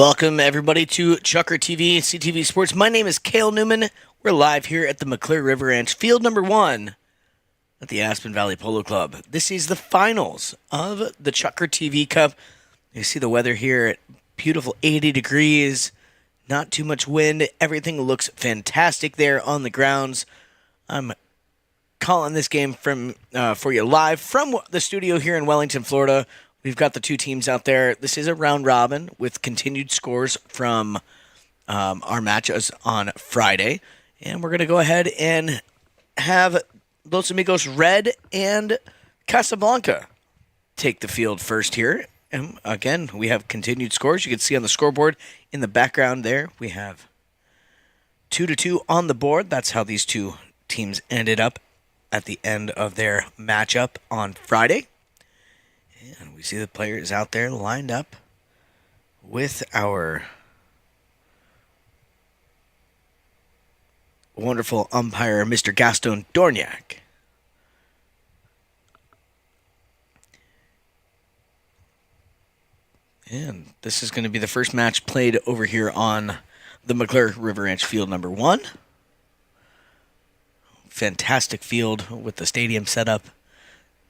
Welcome, everybody, to Chucker TV, CTV Sports. My name is Cale Newman. We're live here at the McClure River Ranch, field number 1 at the Aspen Valley Polo Club. This is the finals of the Chucker TV Cup. You see the weather here at beautiful 80 degrees, not too much wind. Everything looks fantastic there on the grounds. I'm calling this game for you live from the studio here in Wellington, Florida. We've got the two teams out there. This is a round robin with continued scores from our matches on Friday. And we're going to go ahead and have Los Amigos Red and Casablanca take the field first here. And again, we have continued scores. You can see on the scoreboard in the background there, we have 2-2 on the board. That's how these two teams ended up at the end of their matchup on Friday. And we see the players out there lined up with our wonderful umpire, Mr. Gaston Dorniak. And this is going to be the first match played over here on the McClure River Ranch field number 1. Fantastic field with the stadium set up.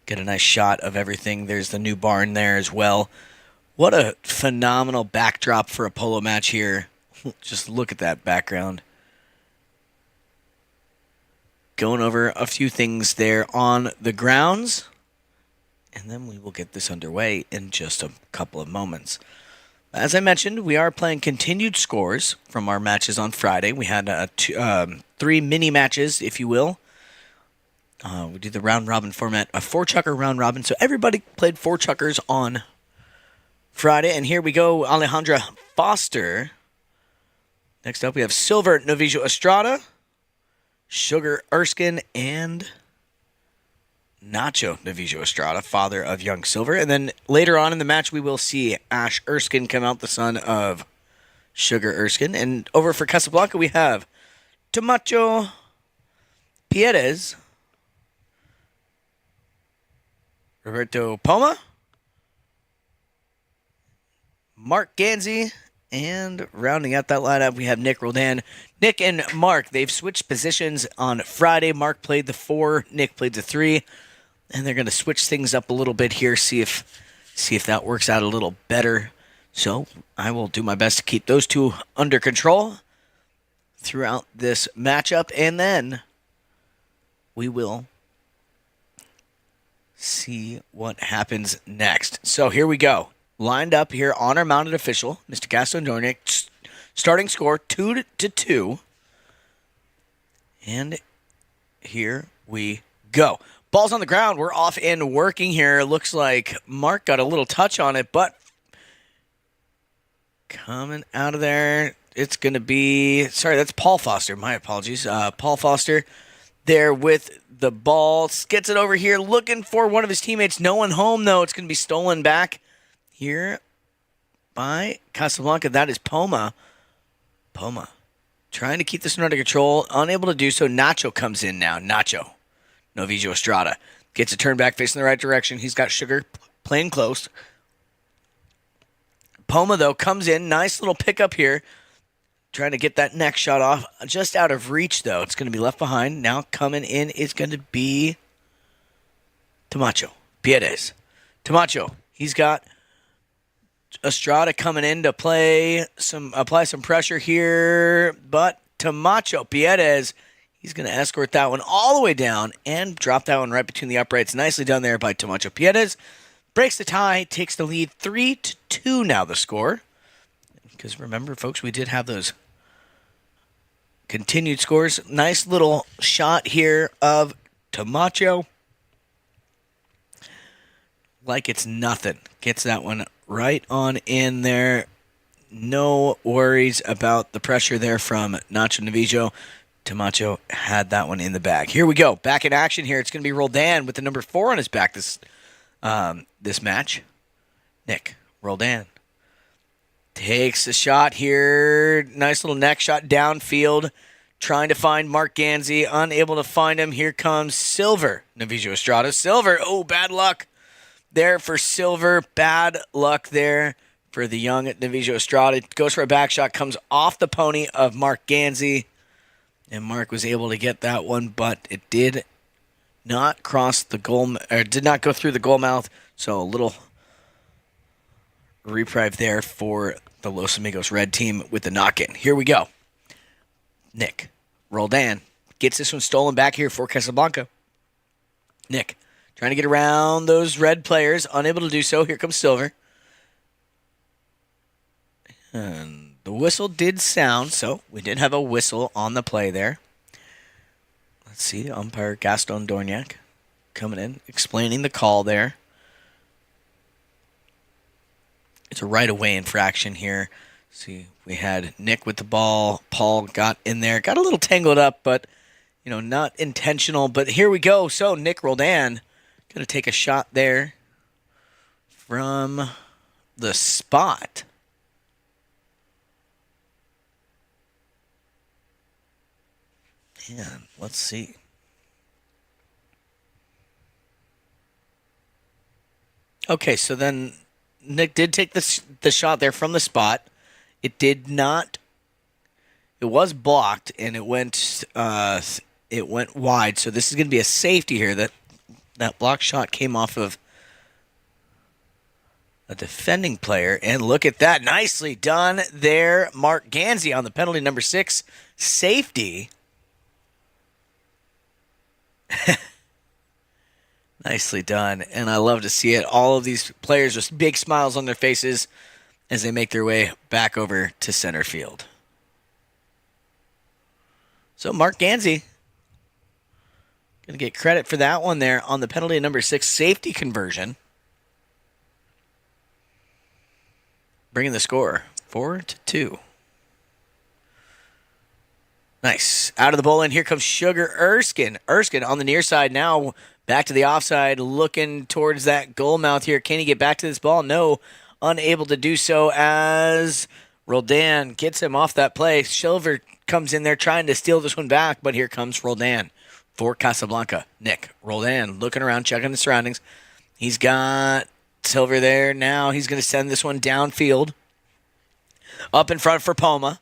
Get a nice shot of everything. There's the new barn there as well. What a phenomenal backdrop for a polo match here. Just look at that background. Going over a few things there on the grounds. And then we will get this underway in just a couple of moments. As I mentioned, we are playing continued scores from our matches on Friday. We had 3 mini matches, if you will. We did the round-robin format, a 4-chucker round-robin. So everybody played 4 chuckers on Friday. And here we go, Alejandra Foster. Next up, we have Silver Novicio Estrada, Sugar Erskine, and Nacho Novicio Estrada, father of young Silver. And then later on in the match, we will see Ash Erskine come out, the son of Sugar Erskine. And over for Casablanca, we have Tomacho Pierez, Roberto Poma, Mark Ganzi, and rounding out that lineup, we have Nick Roldan. Nick and Mark, they've switched positions on Friday. Mark played the 4, Nick played the 3, and they're going to switch things up a little bit here, see if that works out a little better. So I will do my best to keep those two under control throughout this matchup, and then we will see what happens next. So here we go. Lined up here on our mounted official, Mr. Gaston Dorniak. Starting score 2-2. And here we go. Ball's on the ground. We're off and working here. Looks like Mark got a little touch on it, but coming out of there, it's going to be... Sorry, that's Paul Foster. My apologies. Paul Foster there with the ball. Gets it over here, looking for one of his teammates. No one home, though. It's going to be stolen back here by Casablanca. That is Poma. Poma trying to keep this under control. Unable to do so. Nacho comes in now. Nacho Novicio Estrada gets a turn back facing the right direction. He's got Sugar playing close. Poma, though, comes in. Nice little pickup here. Trying to get that next shot off. Just out of reach, though. It's going to be left behind. Now coming in is going to be Tomacho Pierez. Tomacho, he's got Estrada coming in to apply some pressure here. But Tomacho Pierez, he's going to escort that one all the way down and drop that one right between the uprights. Nicely done there by Tomacho Pierez. Breaks the tie, takes the lead. 3-2 now the score. Because remember, folks, we did have those continued scores. Nice little shot here of Tomacho. Like it's nothing. Gets that one right on in there. No worries about the pressure there from Nacho Novicio. Tomacho had that one in the bag. Here we go. Back in action here. It's going to be Roldan with the number 4 on his back this match. Nick Roldan takes a shot here. Nice little neck shot downfield. Trying to find Mark Ganzi. Unable to find him. Here comes Silver Novicio Estrada. Silver. Oh, bad luck there for Silver. Bad luck there for the young Navijo Estrada. Goes for a back shot, comes off the pony of Mark Ganzi. And Mark was able to get that one, but it did not cross the goal, or did not go through the goal mouth. So a little reprieve there for the Los Amigos red team with the knock-in. Here we go. Nick Roldan gets this one stolen back here for Casablanca. Nick trying to get around those red players, unable to do so. Here comes Silver. And the whistle did sound, so we did have a whistle on the play there. Let's see, umpire Gaston Dorniac coming in, explaining the call there. It's a right-of-way infraction here. See, we had Nick with the ball. Paul got in there, got a little tangled up, but, not intentional. But here we go. So Nick Roldan going to take a shot there from the spot. And let's see. Okay, so then Nick did take the shot there from the spot. It did not. It was blocked, and it went wide. So this is going to be a safety here. That block shot came off of a defending player, and look at that, nicely done there, Mark Ganzi on the penalty number 6 safety. Nicely done, and I love to see it. All of these players with big smiles on their faces as they make their way back over to center field. So Mark Ganzi going to get credit for that one there on the penalty number 6 safety conversion. Bringing the score 4-2. Nice. Out of the bowl, and here comes Sugar Erskine. Erskine on the near side now. Back to the offside, looking towards that goal mouth here. Can he get back to this ball? No. Unable to do so as Roldan gets him off that play. Silver comes in there trying to steal this one back, but here comes Roldan for Casablanca. Nick Roldan looking around, checking the surroundings. He's got Silver there. Now he's going to send this one downfield. Up in front for Poma.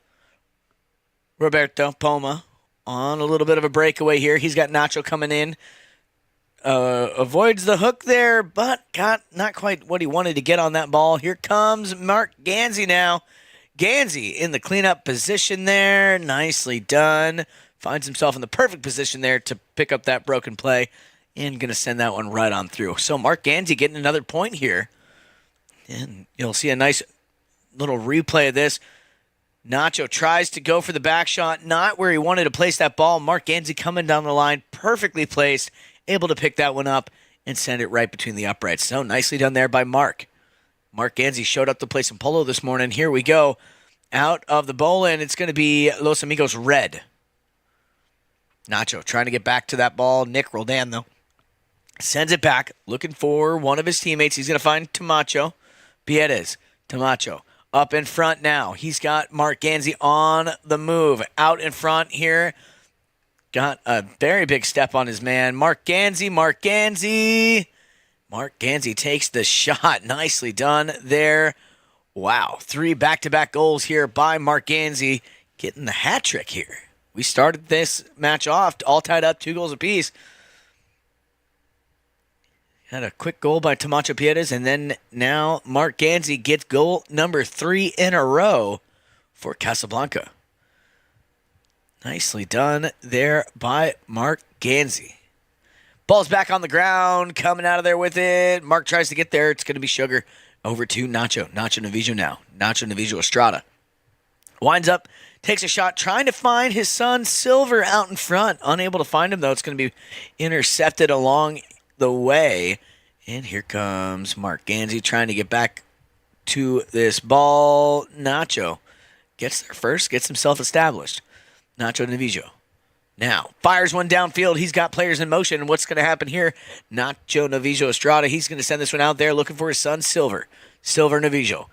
Roberto Poma on a little bit of a breakaway here. He's got Nacho coming in. Avoids the hook there, but got not quite what he wanted to get on that ball. Here comes Mark Ganzi now. Ganzi in the cleanup position there. Nicely done. Finds himself in the perfect position there to pick up that broken play and going to send that one right on through. So Mark Ganzi getting another point here. And you'll see a nice little replay of this. Nacho tries to go for the back shot, not where he wanted to place that ball. Mark Ganzi coming down the line, perfectly placed, able to pick that one up and send it right between the uprights. So nicely done there by Mark. Mark Ganzi showed up to play some polo this morning. Here we go. Out of the bowl, and it's going to be Los Amigos red. Nacho trying to get back to that ball. Nick Roldan, though, sends it back, looking for one of his teammates. He's going to find Tamacho. Piedes. Tamacho. Up in front now. He's got Mark Ganzi on the move. Out in front here. Got a very big step on his man. Mark Ganzi. Mark Ganzi takes the shot. Nicely done there. Wow. 3 back-to-back goals here by Mark Ganzi. Getting the hat trick here. We started this match off all tied up, 2 goals apiece. Had a quick goal by Tamacho Piedes, and then now Mark Ganzi gets goal number 3 in a row for Casablanca. Nicely done there by Mark Ganzi. Ball's back on the ground, coming out of there with it. Mark tries to get there. It's going to be Sugar over to Nacho. Nacho Navijo now. Nacho Navijo Estrada. Winds up, takes a shot, trying to find his son Silver out in front. Unable to find him, though. It's going to be intercepted along the way. And here comes Mark Ganzi trying to get back to this ball. Nacho gets there first, gets himself established. Nacho Navijo now fires one downfield. He's got players in motion. And what's going to happen here? Nacho Navijo Estrada. He's going to send this one out there looking for his son Silver. Silver Navijo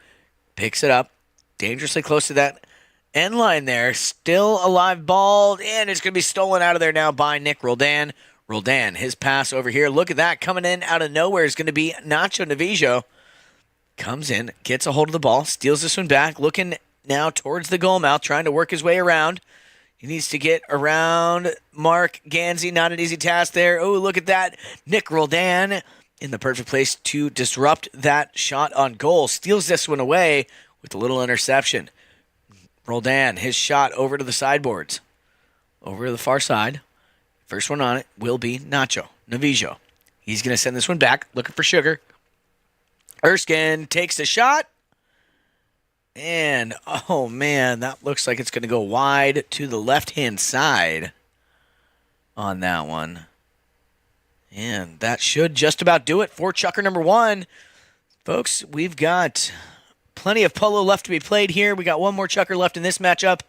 picks it up. Dangerously close to that end line there. Still a live ball. And it's going to be stolen out of there now by Nick Roldan. Roldan, his pass over here. Look at that. Coming in out of nowhere is going to be Nacho Navijo. comes in, gets a hold of the ball, steals this one back, looking now towards the goal mouth, trying to work his way around. He needs to get around Mark Gansey. Not an easy task there. Oh, look at that. Nick Roldan in the perfect place to disrupt that shot on goal. Steals this one away with a little interception. Roldan, his shot over to the sideboards. Over to the far side. First one on it will be Navijo. He's going to send this one back, looking for Sugar. Erskine takes the shot. And, oh man, that looks like it's going to go wide to the left-hand side on that one. And that should just about do it for Chukker number 1. Folks, we've got plenty of polo left to be played here. We got one more Chukker left in this matchup.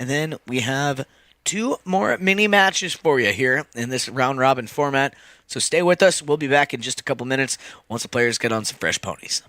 And then we have 2 more mini matches for you here in this round-robin format. So stay with us. We'll be back in just a couple minutes once the players get on some fresh ponies.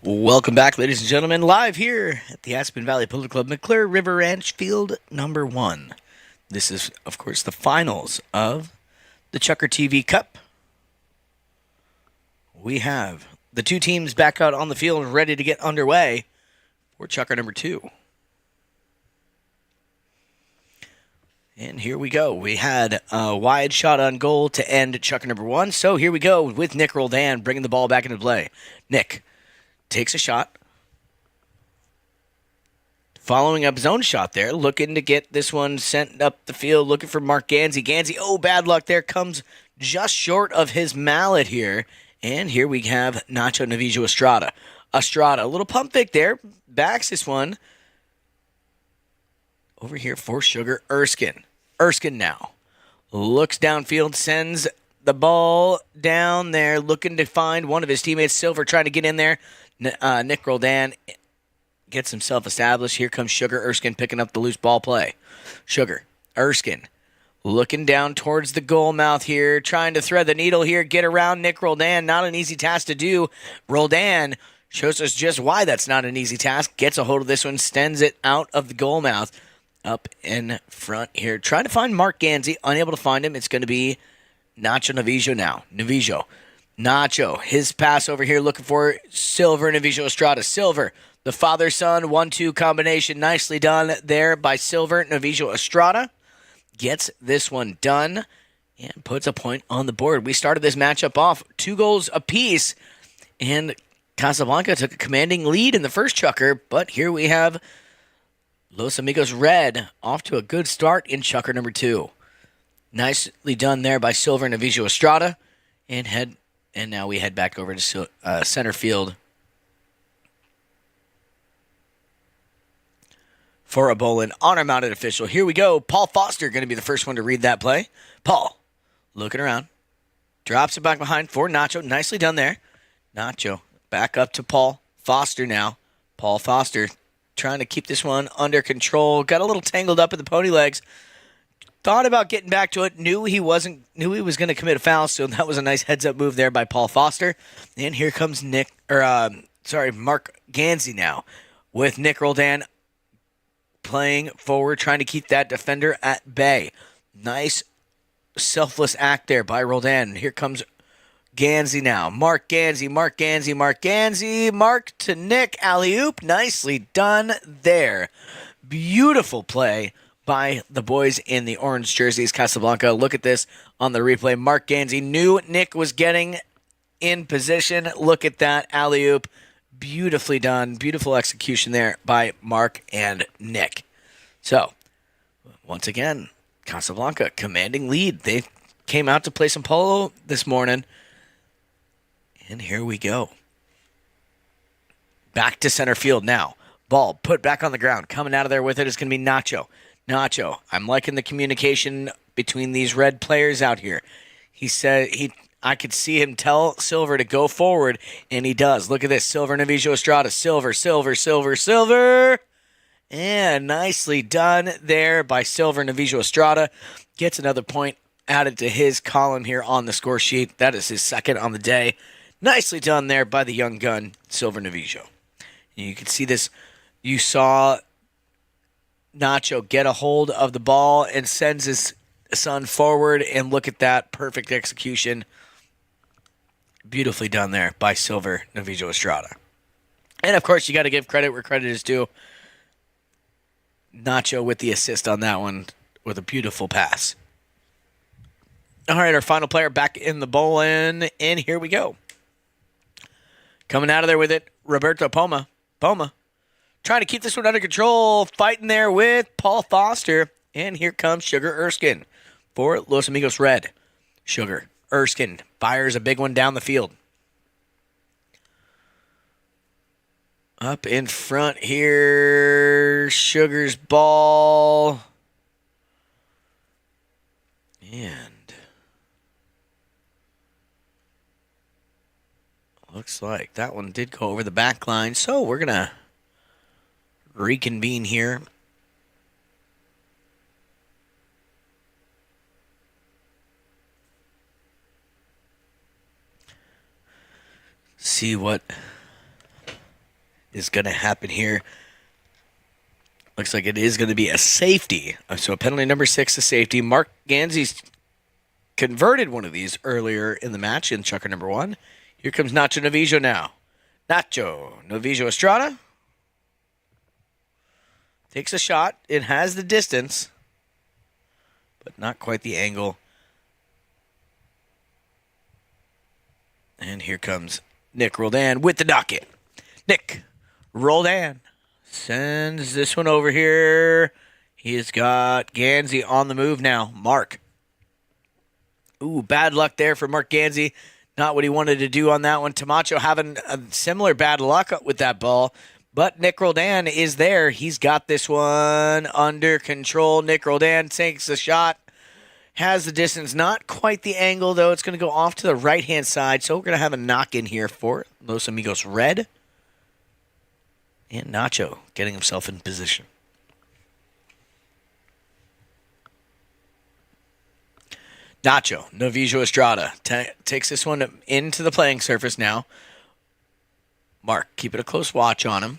Welcome back, ladies and gentlemen, live here at the Aspen Valley Polo Club, McClure River Ranch, field number 1. This is, of course, the finals of the CHUKKERTV CUP. We have the 2 teams back out on the field ready to get underway for Chukker number 2. And here we go. We had a wide shot on goal to end Chukker number 1. So here we go with Nick Roldan bringing the ball back into play. Nick takes a shot. Following up his own shot there. Looking to get this one sent up the field. Looking for Mark Gansey. Gansey, oh, bad luck there. Comes just short of his mallet here. And here we have Navijo Estrada. Estrada, a little pump fake there. Backs this one. Over here for Sugar Erskine. Erskine now looks downfield, sends the ball down there, looking to find one of his teammates. Silver trying to get in there. Nick Roldan gets himself established. Here comes Sugar Erskine picking up the loose ball play. Sugar Erskine looking down towards the goal mouth here, trying to thread the needle here, get around Nick Roldan. Not an easy task to do. Roldan shows us just why that's not an easy task. Gets a hold of this one, sends it out of the goal mouth. Up in front here. Trying to find Mark Gansey. Unable to find him. It's going to be Navijo now. Nacho, his pass over here looking for Silver, Navijo Estrada. Silver, the father-son 1-2 combination. Nicely done there by Silver. Navijo Estrada gets this one done and puts a point on the board. We started this matchup off 2 goals apiece, and Casablanca took a commanding lead in the first Chukker, but here we have Los Amigos Red off to a good start in Chukker number 2. Nicely done there by Silver and Navijo Estrada. And now we head back over to center field for a Bolin on our mounted official. Here we go. Paul Foster going to be the first one to read that play. Paul, looking around. Drops it back behind for Nacho. Nicely done there. Nacho back up to Paul Foster now. Paul Foster trying to keep this one under control. Got a little tangled up in the pony legs. Thought about getting back to it. Knew he was going to commit a foul. So that was a nice heads up move there by Paul Foster. And here comes Mark Gansey now with Nick Roldan playing forward, trying to keep that defender at bay. Nice selfless act there by Roldan. Here comes Gansey now. Mark Gansey. Mark to Nick. Alley-oop. Nicely done there. Beautiful play by the boys in the orange jerseys, Casablanca. Look at this on the replay. Mark Gansey knew Nick was getting in position. Look at that alley-oop. Beautifully done. Beautiful execution there by Mark and Nick. So, once again, Casablanca commanding lead. They came out to play some polo this morning. And here we go. Back to center field now. Ball put back on the ground. Coming out of there with it is going to be Nacho. Nacho, I'm liking the communication between these red players out here. He said I could see him tell Silver to go forward, and he does. Look at this. Silver, Navijo Estrada. Silver. And nicely done there by Silver, Navijo Estrada. Gets another point added to his column here on the score sheet. That is his second on the day. Nicely done there by the young gun, Silver Navijo. You can see this. You saw Nacho get a hold of the ball and sends his son forward, and look at that perfect execution. Beautifully done there by Silver Navijo Estrada. And of course, you got to give credit where credit is due. Nacho with the assist on that one with a beautiful pass. All right, our final player back in the Bolin, and here we go. Coming out of there with it, Roberto Poma. Trying to keep this one under control. Fighting there with Paul Foster. And here comes Sugar Erskine for Los Amigos Red. Sugar Erskine fires a big one down the field. Up in front here, Sugar's ball. And looks like that one did go over the back line. So we're going to reconvene here. See what is going to happen here. Looks like it is going to be a safety. So penalty number 6, a safety. Mark Gansey's converted one of these earlier in the match in chukker number 1. Here comes Nacho Navijo now. Navijo Estrada takes a shot. It has the distance, but not quite the angle. And here comes Nick Roldan with the docket. Nick Roldan sends this one over here. He's got Gansey on the move now. Mark. Ooh, bad luck there for Mark Gansey. Not what he wanted to do on that one. Tamacho having a similar bad luck with that ball. But Nick Roldan is there. He's got this one under control. Nick Roldan takes the shot. Has the distance. Not quite the angle, though. It's going to go off to the right-hand side. So we're going to have a knock-in here for Los Amigos Red. And Nacho getting himself in position. Nacho, Navijo Estrada, takes this one into the playing surface now. Mark, keeping a close watch on him.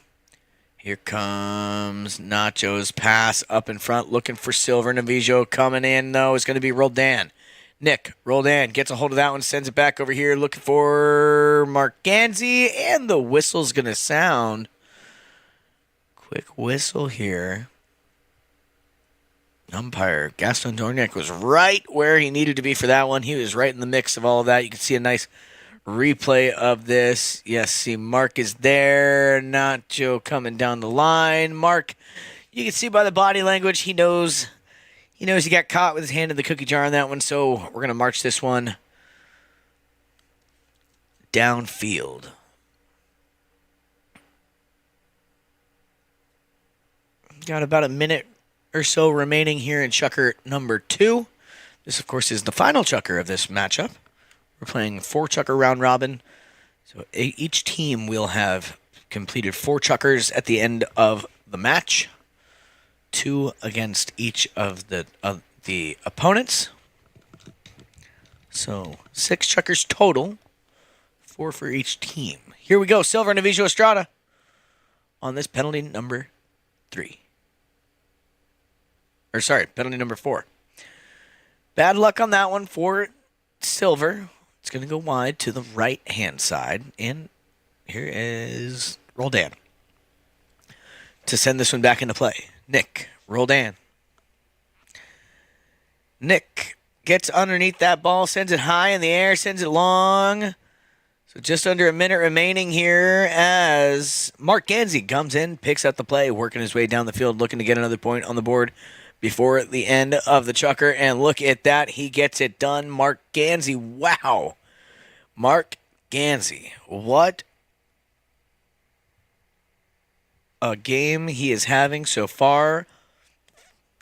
Here comes Nacho's pass up in front, looking for Silver. Navijo coming in, though, is going to be Roldan. Nick Roldan gets a hold of that one, sends it back over here, looking for Mark Gansey, and the whistle's going to sound. Quick whistle here. Umpire Gaston Dorniak was right where he needed to be for that one. He was right in the mix of all of that. You can see a nice replay of this. Yes, see Mark is there. Nacho coming down the line. Mark, you can see by the body language, he knows he got caught with his hand in the cookie jar on that one. So we're going to march this one downfield. Got about a minute or so remaining here in Chukker number 2. This, of course, is the final Chukker of this matchup. We're playing 4 Chukker round robin. So each team will have completed 4 Chukkers at the end of the match. 2 against each of the opponents. So 6 Chukkers total. 4 for each team. Here we go. Silver and Navijo Estrada on this penalty number 3. Or sorry, penalty number 4. Bad luck on that one for Silver. It's going to go wide to the right-hand side. And here is Roldan to send this one back into play. Nick, Roldan. Nick gets underneath that ball, sends it high in the air, sends it long. So just under a minute remaining here as Mark Gansey comes in, picks up the play, working his way down the field, looking to get another point on the board before the end of the Chukker. And look at that. He gets it done. Mark Gansey. Wow. Mark Gansey. What a game he is having so far.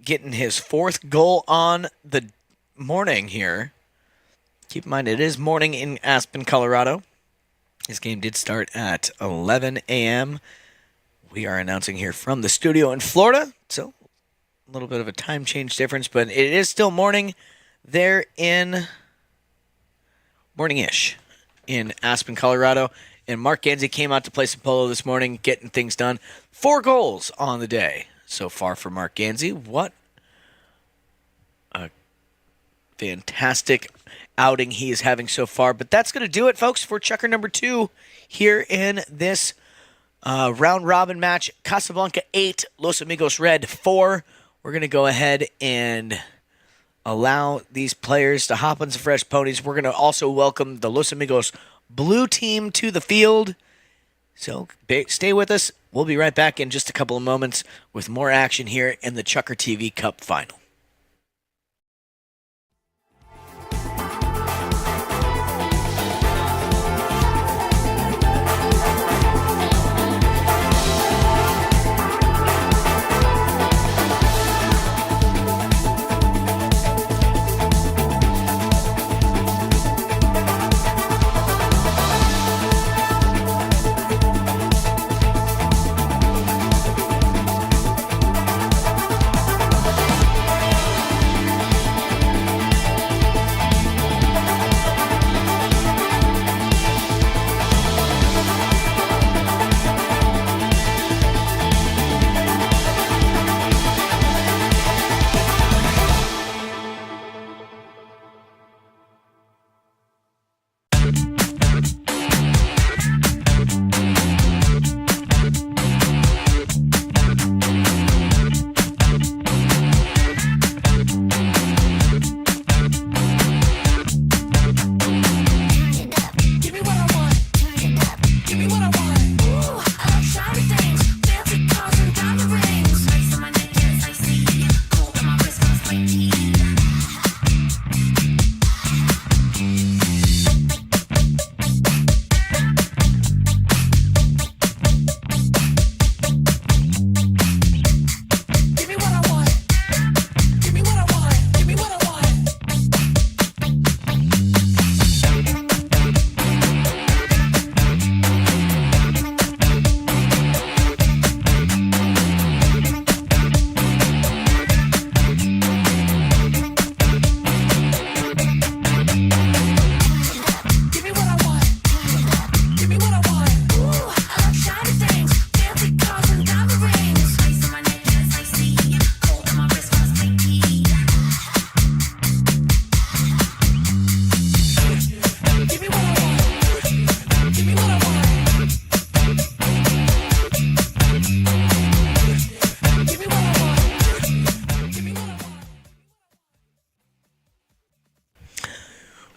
Getting his 4th goal on the morning here. Keep in mind, it is morning in Aspen, Colorado. This game did start at 11 a.m. We are announcing here from the studio in Florida. So a little bit of a time change difference, but it is still morning there in morning-ish in Aspen, Colorado. And Mark Gansey came out to play some polo this morning, getting things done. 4 goals on the day so far for Mark Gansey. What a fantastic outing he is having so far. But that's going to do it, folks, for Chukker number 2 here in this round-robin match. Casablanca 8, Los Amigos Red 4. We're going to go ahead and allow these players to hop on some fresh ponies. We're going to also welcome the Los Amigos Blue team to the field. So stay with us. We'll be right back in just a couple of moments with more action here in the Chukker TV Cup final.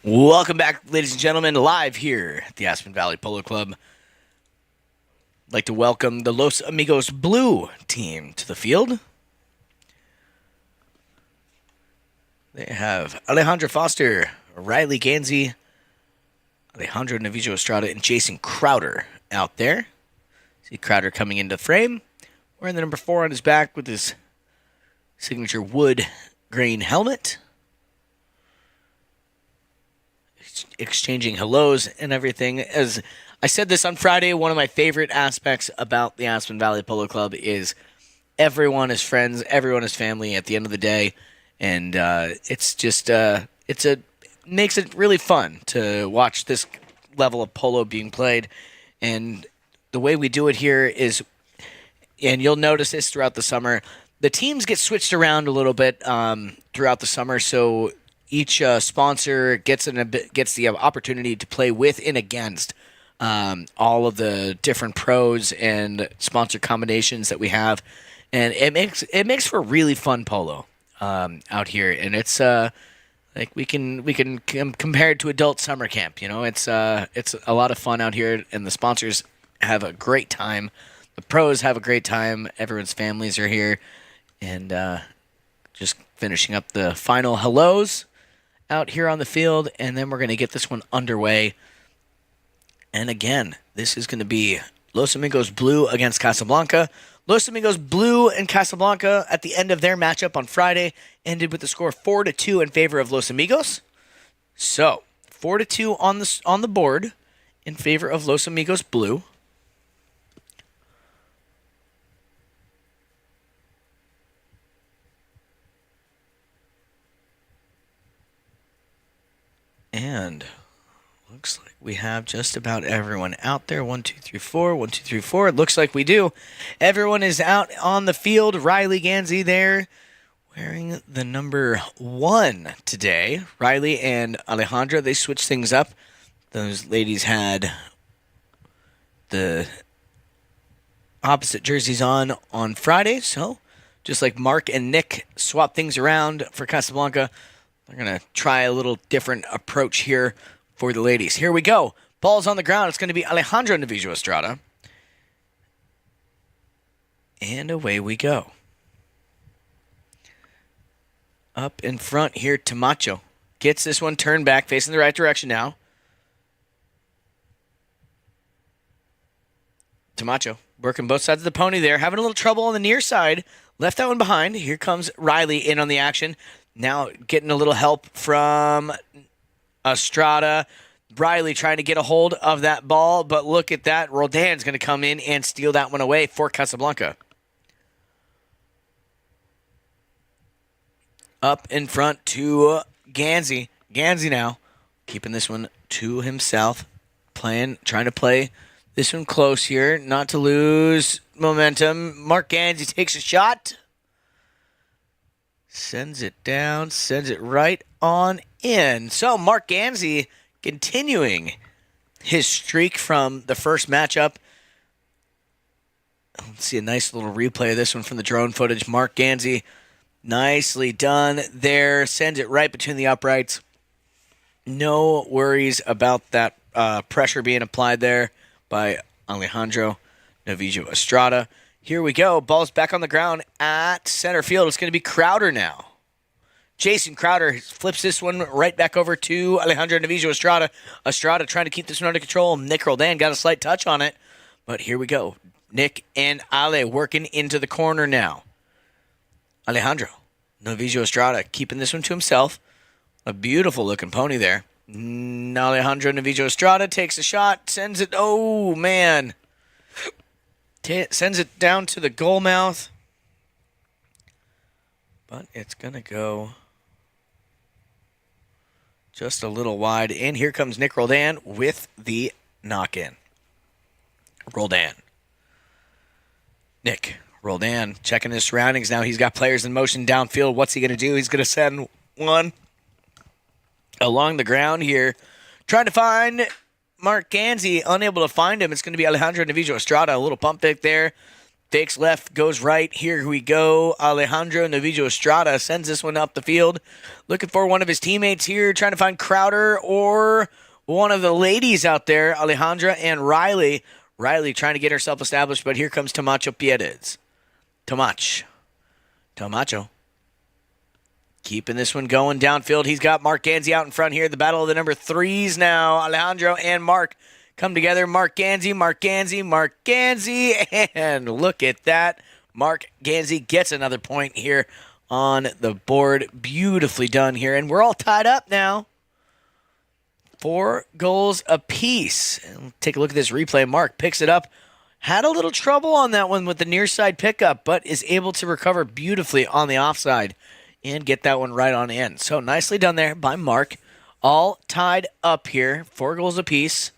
Welcome back, ladies and gentlemen, live here at the Aspen Valley Polo Club. I'd like to welcome the Los Amigos Blue team to the field. They have Alejandro Foster, Riley Gansey, Alejandro Navijo Estrada, and Jason Crowder out there. See Crowder coming into frame Wearing the number 4 on his back with his signature wood grain helmet. Exchanging hellos and everything. As I said this on Friday, one of my favorite aspects about the Aspen Valley Polo Club is everyone is friends, everyone is family at the end of the day, and it's just makes it really fun to watch this level of polo being played. And the way we do it here is, and you'll notice this throughout the summer, the teams get switched around a little bit throughout the summer, so each sponsor gets the opportunity to play with and against all of the different pros and sponsor combinations that we have, and it makes for really fun polo out here, and it's like we can compare it to adult summer camp. You know, it's a lot of fun out here, and the sponsors have a great time. The pros have a great time. Everyone's families are here, and just finishing up the final hellos out here on the field, and then we're going to get this one underway. And again, this is going to be Los Amigos Blue against Casablanca. Los Amigos Blue and Casablanca at the end of their matchup on Friday ended with the score 4-2 in favor of Los Amigos. So 4-2 on the board in favor of Los Amigos Blue. And looks like we have just about everyone out there. 1, 2, 3, 4. 1, 2, 3, 4. It looks like we do. Everyone is out on the field. Riley Gansey there wearing the number 1 today. Riley and Alejandra, they switched things up. Those ladies had the opposite jerseys on Friday. So just like Mark and Nick swapped things around for Casablanca, they're going to try a little different approach here for the ladies. Here we go. Ball's on the ground. It's going to be Alejandra Navijo Estrada. And away we go. Up in front here, Tamacho. Gets this one turned back, facing the right direction now. Tamacho working both sides of the pony there. Having a little trouble on the near side. Left that one behind. Here comes Riley in on the action. Now getting a little help from Estrada. Riley trying to get a hold of that ball, but look at that. Roldan's going to come in and steal that one away for Casablanca. Up in front to Gansey. Gansey now keeping this one to himself. Trying to play this one close here, not to lose momentum. Mark Gansey takes a shot. Sends it down, sends it right on in. So Mark Gansey continuing his streak from the first matchup. Let's see a nice little replay of this one from the drone footage. Mark Gansey, nicely done there. Sends it right between the uprights. No worries about that pressure being applied there by Alejandro Navijo Estrada. Here we go. Ball's back on the ground at center field. It's going to be Crowder now. Jason Crowder flips this one right back over to Alejandro Navijo Estrada. Estrada trying to keep this one under control. Nick Roldan got a slight touch on it. But here we go. Nick and Ale working into the corner now. Alejandro Navijo Estrada keeping this one to himself. A beautiful looking pony there. Alejandro Navijo Estrada takes a shot. Sends it. Oh, man. Sends it down to the goal mouth. But it's going to go just a little wide. And here comes Nick Roldan with the knock-in. Roldan. Nick Roldan checking his surroundings. Now he's got players in motion downfield. What's he going to do? He's going to send one along the ground here. Trying to find Mark Gansey, unable to find him. It's going to be Alejandro Navijo Estrada. A little pump fake there. Fakes left, goes right. Here we go. Alejandro Navijo Estrada sends this one up the field. Looking for one of his teammates here. Trying to find Crowder or one of the ladies out there. Alejandra and Riley. Riley trying to get herself established, but here comes Tamacho Pierez. Tamacho. Keeping this one going downfield. He's got Mark Gansey out in front here. The battle of the number 3s now. Alejandro and Mark come together. Mark Gansey. And look at that. Mark Gansey gets another point here on the board. Beautifully done here. And we're all tied up now. 4 goals apiece. And take a look at this replay. Mark picks it up. Had a little trouble on that one with the near side pickup, but is able to recover beautifully on the offside and get that one right on in. So nicely done there by Mark. All tied up here. 4 goals apiece.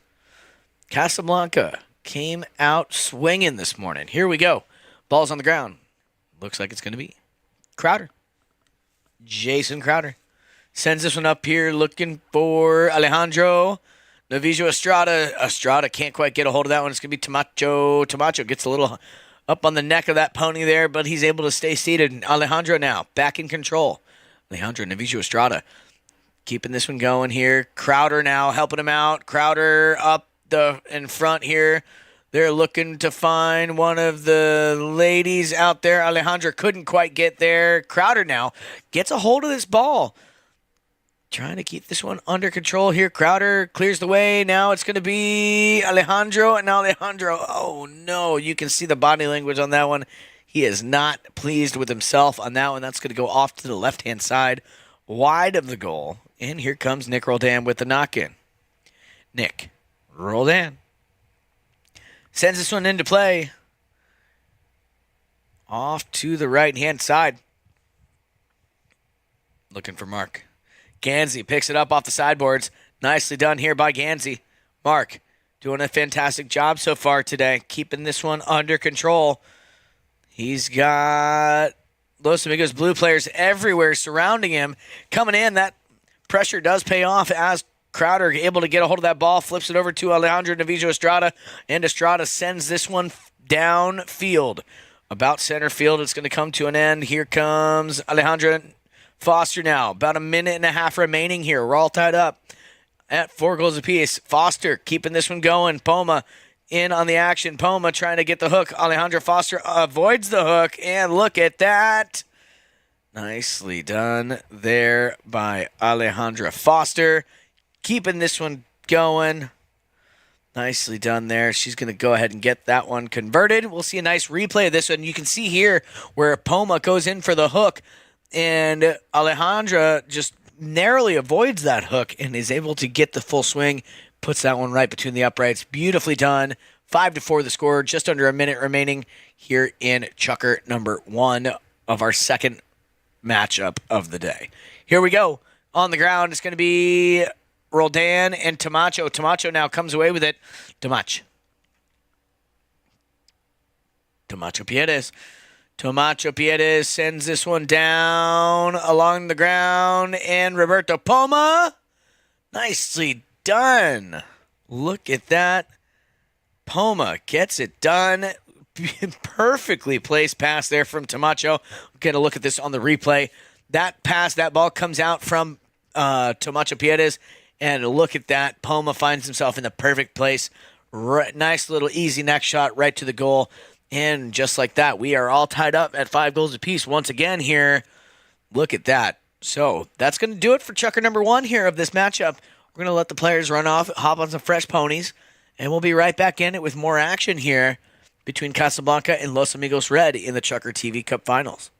Casablanca came out swinging this morning. Here we go. Ball's on the ground. Looks like it's going to be Crowder. Jason Crowder. Sends this one up here looking for Alejandro. Navijo Estrada. Estrada can't quite get a hold of that one. It's going to be Tamacho. Tamacho gets a little up on the neck of that pony there, but he's able to stay seated. Alejandro now back in control. Alejandro Navijo Estrada keeping this one going here. Crowder now helping him out. Crowder up in front here. They're looking to find one of the ladies out there. Alejandro couldn't quite get there. Crowder now gets a hold of this ball. Trying to keep this one under control here. Crowder clears the way. Now it's going to be Alejandro. And now Alejandro, oh no, you can see the body language on that one. He is not pleased with himself on that one. That's going to go off to the left-hand side, wide of the goal. And here comes Nick Roldan with the knock-in. Nick Roldan sends this one into play. Off to the right-hand side. Looking for Mark. Gansey picks it up off the sideboards. Nicely done here by Gansey. Mark doing a fantastic job so far today, keeping this one under control. He's got Los Amigos blue players everywhere surrounding him. Coming in, that pressure does pay off as Crowder able to get a hold of that ball, flips it over to Alejandro Navijo Estrada, and Estrada sends this one downfield. About center field, it's going to come to an end. Here comes Alejandro Foster now. About a minute and a half remaining here. We're all tied up at 4 goals apiece. Foster keeping this one going. Poma in on the action. Poma trying to get the hook. Alejandro Foster avoids the hook, and look at that. Nicely done there by Alejandra Foster. Keeping this one going. Nicely done there. She's going to go ahead and get that one converted. We'll see a nice replay of this one. You can see here where Poma goes in for the hook, and Alejandra just narrowly avoids that hook and is able to get the full swing. Puts that one right between the uprights. Beautifully done. 5-4 the score. Just under a minute remaining here in Chukker number 1 of our second matchup of the day. Here we go. On the ground, it's going to be Roldan and Tamacho. Tamacho now comes away with it. Tamacho Pierres. Tomacho Pierres sends this one down along the ground, and Roberto Poma, nicely done. Look at that. Poma gets it done. Perfectly placed pass there from Tomacho. Get a look at this on the replay. That pass, that ball comes out from Tomacho Pierres, and look at that. Poma finds himself in the perfect place. Nice little easy neck shot right to the goal. And just like that, we are all tied up at 5 goals apiece once again here. Look at that. So that's going to do it for Chukker number 1 here of this matchup. We're going to let the players run off, hop on some fresh ponies, and we'll be right back in it with more action here between Casablanca and Los Amigos Red in the Chukker TV Cup Finals.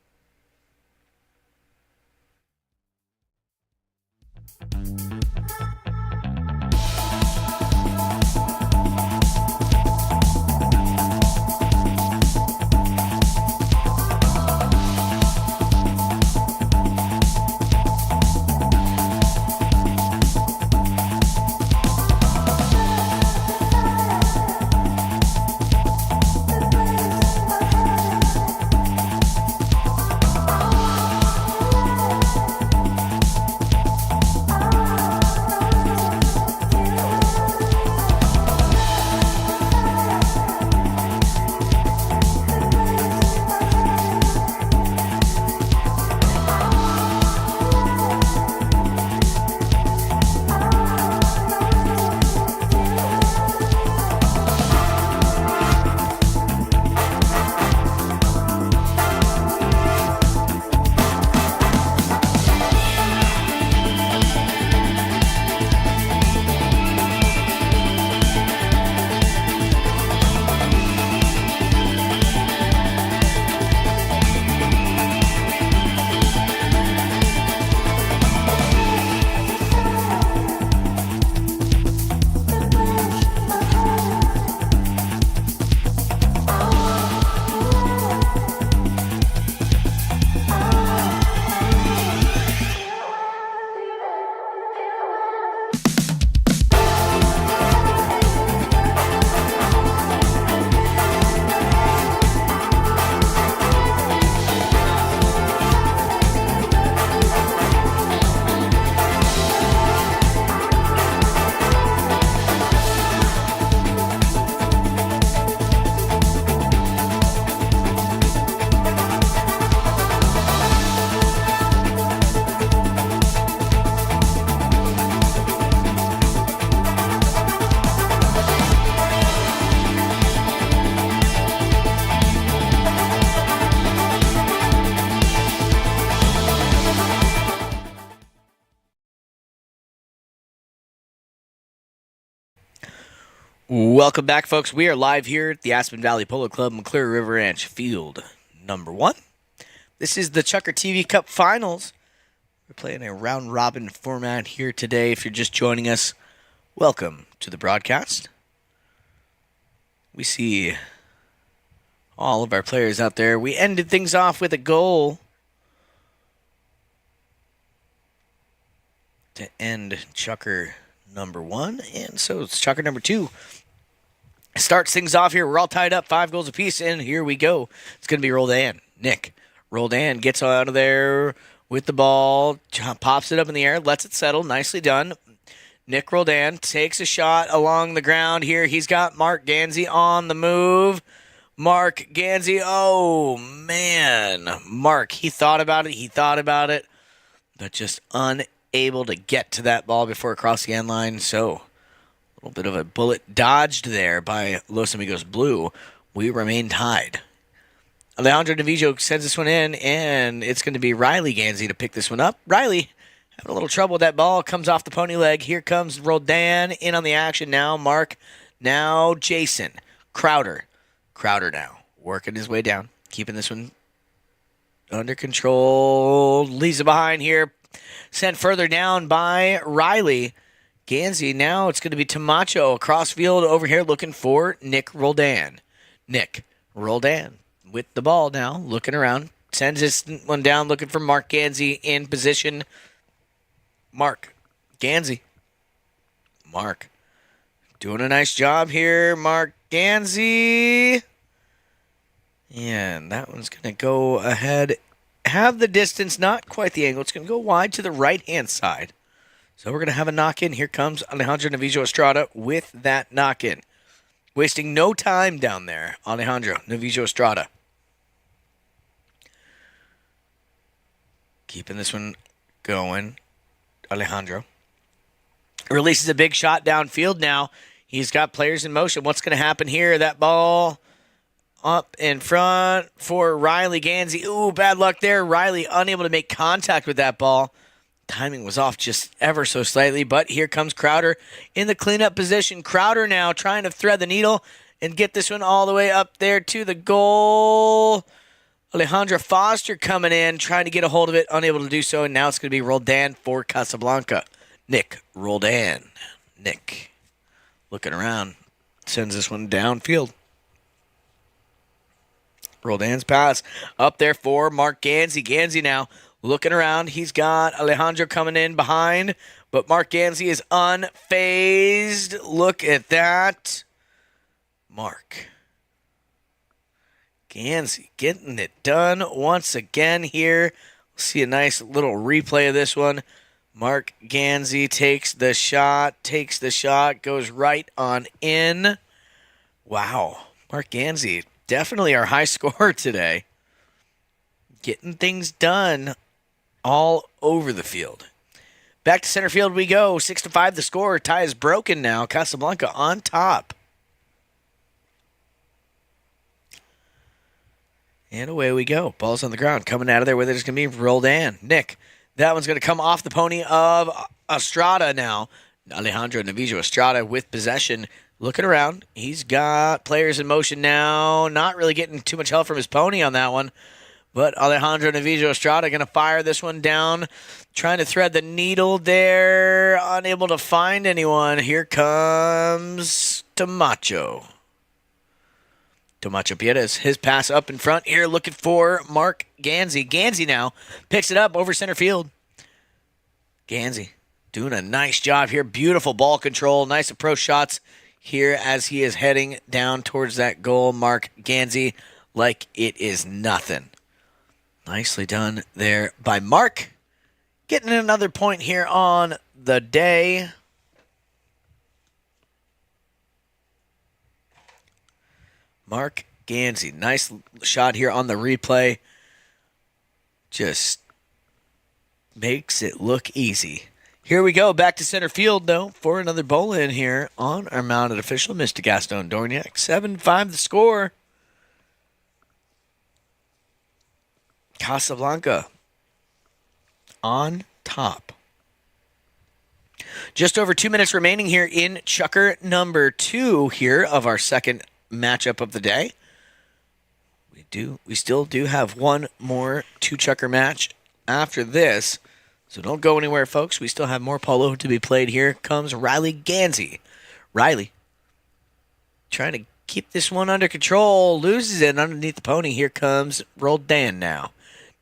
Welcome back, folks. We are live here at the Aspen Valley Polo Club, McClure River Ranch, field number 1. This is the Chukker TV Cup Finals. We're playing a round-robin format here today. If you're just joining us, welcome to the broadcast. We see all of our players out there. We ended things off with a goal to end Chukker number 1, and so it's Chukker number 2. Starts things off here. We're all tied up, 5 goals apiece, and here we go. It's going to be Roldan. Nick Roldan gets out of there with the ball, pops it up in the air, lets it settle. Nicely done. Nick Roldan takes a shot along the ground here. He's got Mark Gansey on the move. Mark Gansey, oh, man. Mark, he thought about it, but just unable to get to that ball before it crossed the end line, so a little bit of a bullet dodged there by Los Amigos Blue. We remain tied. Alejandro Navijo sends this one in, and it's going to be Riley Gansey to pick this one up. Riley having a little trouble with that ball. Comes off the pony leg. Here comes Roldan in on the action now. Mark. Now Jason. Crowder. Crowder now working his way down. Keeping this one under control. Leaves it behind here. Sent further down by Riley Gansey. Now it's going to be Tamacho across field over here looking for Nick Roldan. Nick Roldan with the ball now, looking around. Sends this one down looking for Mark Gansey in position. Mark Gansey. Mark doing a nice job here. Mark Gansey. And that one's going to go ahead. Have the distance, not quite the angle. It's going to go wide to the right-hand side. So we're going to have a knock-in. Here comes Alejandro Navijo Estrada with that knock-in. Wasting no time down there, Alejandro Navijo Estrada. Keeping this one going. Alejandro releases a big shot downfield now. He's got players in motion. What's going to happen here? That ball up in front for Riley Gansey. Ooh, bad luck there. Riley unable to make contact with that ball. Timing was off just ever so slightly, but here comes Crowder in the cleanup position. Crowder now trying to thread the needle and get this one all the way up there to the goal. Alejandra Foster coming in, trying to get a hold of it, unable to do so, and now it's going to be Roldan for Casablanca. Nick Roldan. Nick looking around, sends this one downfield. Roldan's pass up there for Mark Gansey. Gansey now looking around. He's got Alejandro coming in behind, but Mark Gansey is unfazed. Look at that. Mark Gansey getting it done once again here. We'll see a nice little replay of this one. Mark Gansey takes the shot, goes right on in. Wow. Mark Gansey, definitely our high scorer today. Getting things done all over the field. Back to center field we go. 6-5 the score. Tie is broken now. Casablanca on top. And away we go. Ball's on the ground. Coming out of there with it is going to be Roldan. Nick. That one's going to come off the pony of Estrada now. Alejandro Navijo Estrada with possession. Looking around. He's got players in motion now. Not really getting too much help from his pony on that one. But Alejandro Navijo Estrada going to fire this one down. Trying to thread the needle there. Unable to find anyone. Here comes Tamacho. Tamacho Piedras, his pass up in front here, looking for Mark Gansey. Gansey now picks it up over center field. Gansey doing a nice job here. Beautiful ball control. Nice approach shots here as he is heading down towards that goal. Mark Gansey like it is nothing. Nicely done there by Mark. Getting another point here on the day. Mark Gansey. Nice shot here on the replay. Just makes it look easy. Here we go. Back to center field, though, for another bowl in here on our mounted official, Mr. Gaston Dorniak. 7-5 the score. Casablanca on top. Just over 2 minutes remaining here in Chukker number 2 here of our second matchup of the day. We still do have one more 2-chukker match after this, so don't go anywhere, folks. We still have more polo to be played. Here comes Riley Gansey. Riley trying to keep this one under control, loses it underneath the pony. Here comes Roldan now.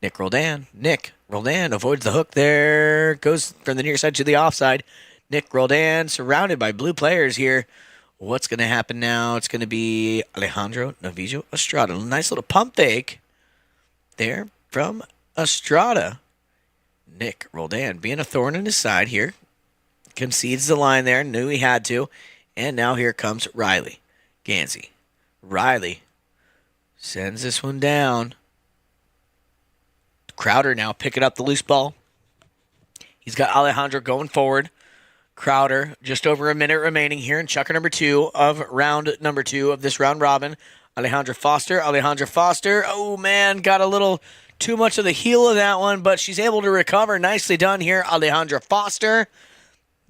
Nick Roldan avoids the hook there, goes from the near side to the offside. Nick Roldan surrounded by blue players here. What's going to happen now? It's going to be Alejandro Novillo Estrada. Nice little pump fake there from Estrada. Nick Roldan being a thorn in his side here. Concedes the line there. Knew he had to. And now here comes Riley Gansey. Riley sends this one down. Crowder now picking up the loose ball. He's got Alejandro going forward. Crowder, just over a minute remaining here in Chukker number 2 of round number 2 of this round robin. Alejandra Foster. Oh, man, got a little too much of the heel of that one, but she's able to recover. Nicely done here, Alejandra Foster.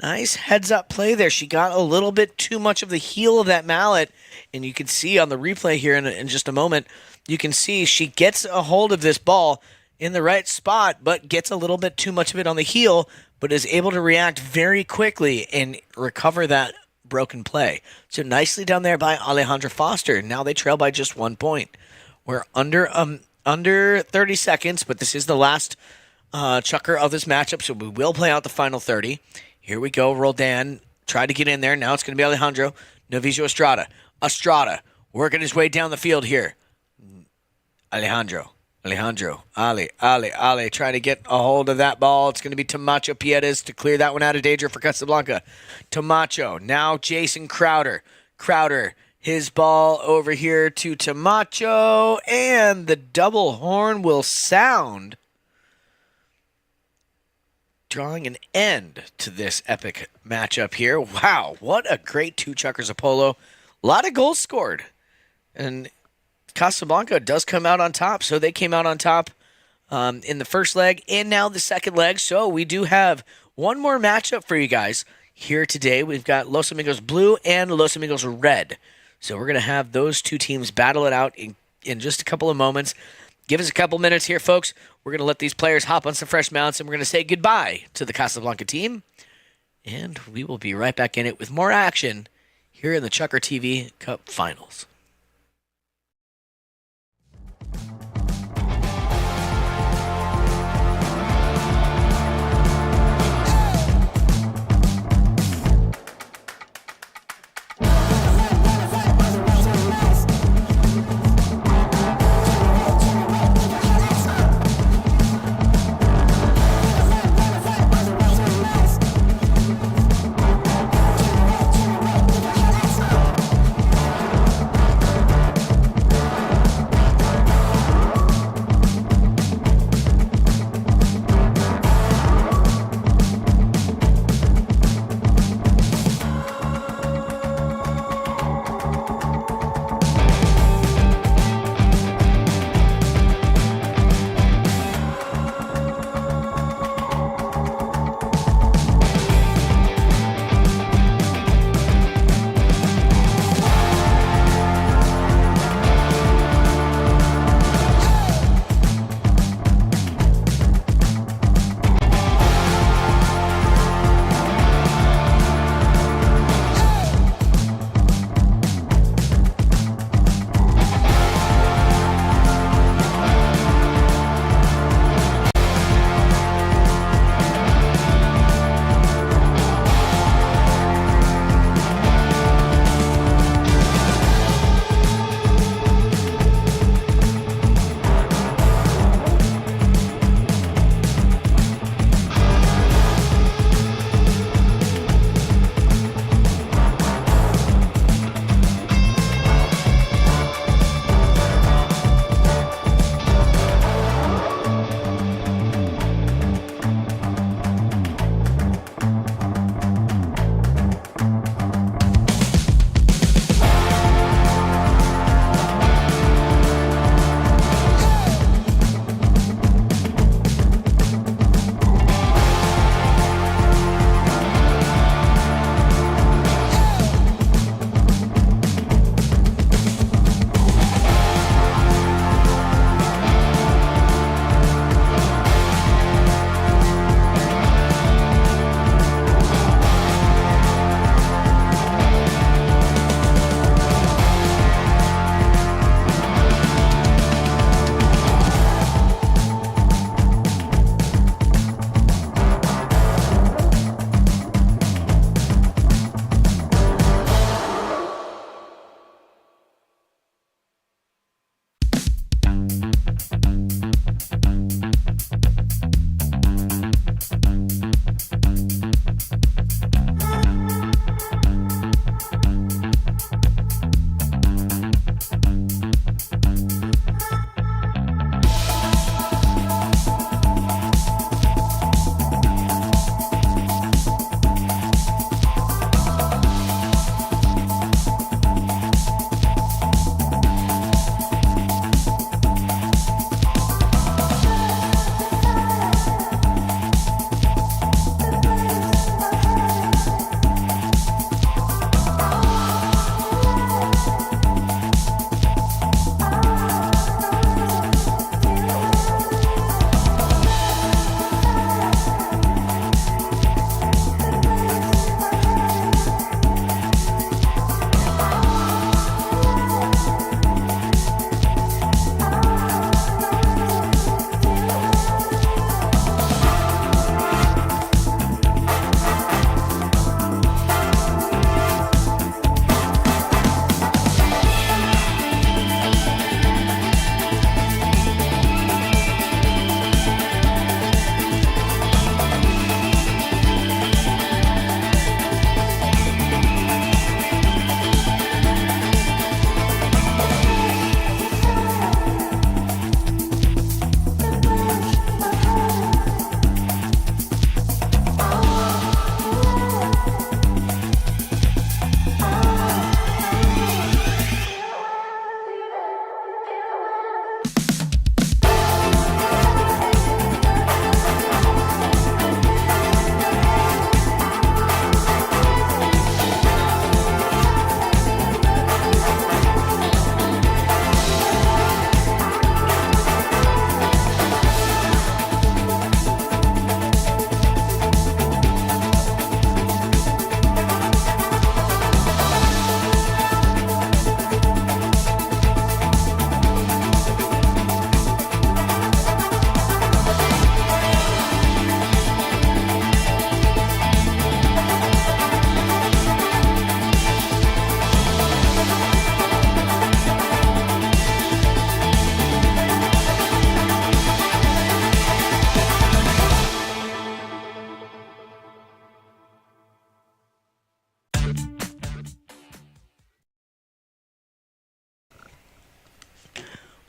Nice heads-up play there. She got a little bit too much of the heel of that mallet, and you can see on the replay here in just a moment, you can see she gets a hold of this ball in the right spot, but gets a little bit too much of it on the heel, but is able to react very quickly and recover that broken play. So nicely done there by Alejandra Foster. Now they trail by just 1 point. We're under 30 seconds, but this is the last chukker of this matchup, so we will play out the final 30. Here we go. Roldan tried to get in there. Now it's going to be Alejandro Novillo Estrada. Estrada working his way down the field here. Alejandro, Ali, trying to get a hold of that ball. It's going to be Tomacho Piedes to clear that one out of danger for Casablanca. Tomacho, now Jason Crowder. Crowder, his ball over here to Tomacho, and the double horn will sound, drawing an end to this epic matchup here. Wow, what a great 2 chukkers of polo. A lot of goals scored. And Casablanca does come out on top, so they came out on top in the first leg and now the second leg. So we do have one more matchup for you guys here today. We've got Los Amigos Blue and Los Amigos Red. So we're going to have those 2 teams battle it out in just a couple of moments. Give us a couple minutes here, folks. We're going to let these players hop on some fresh mounts, and we're going to say goodbye to the Casablanca team. And we will be right back in it with more action here in the CHUKKERTV Cup Finals.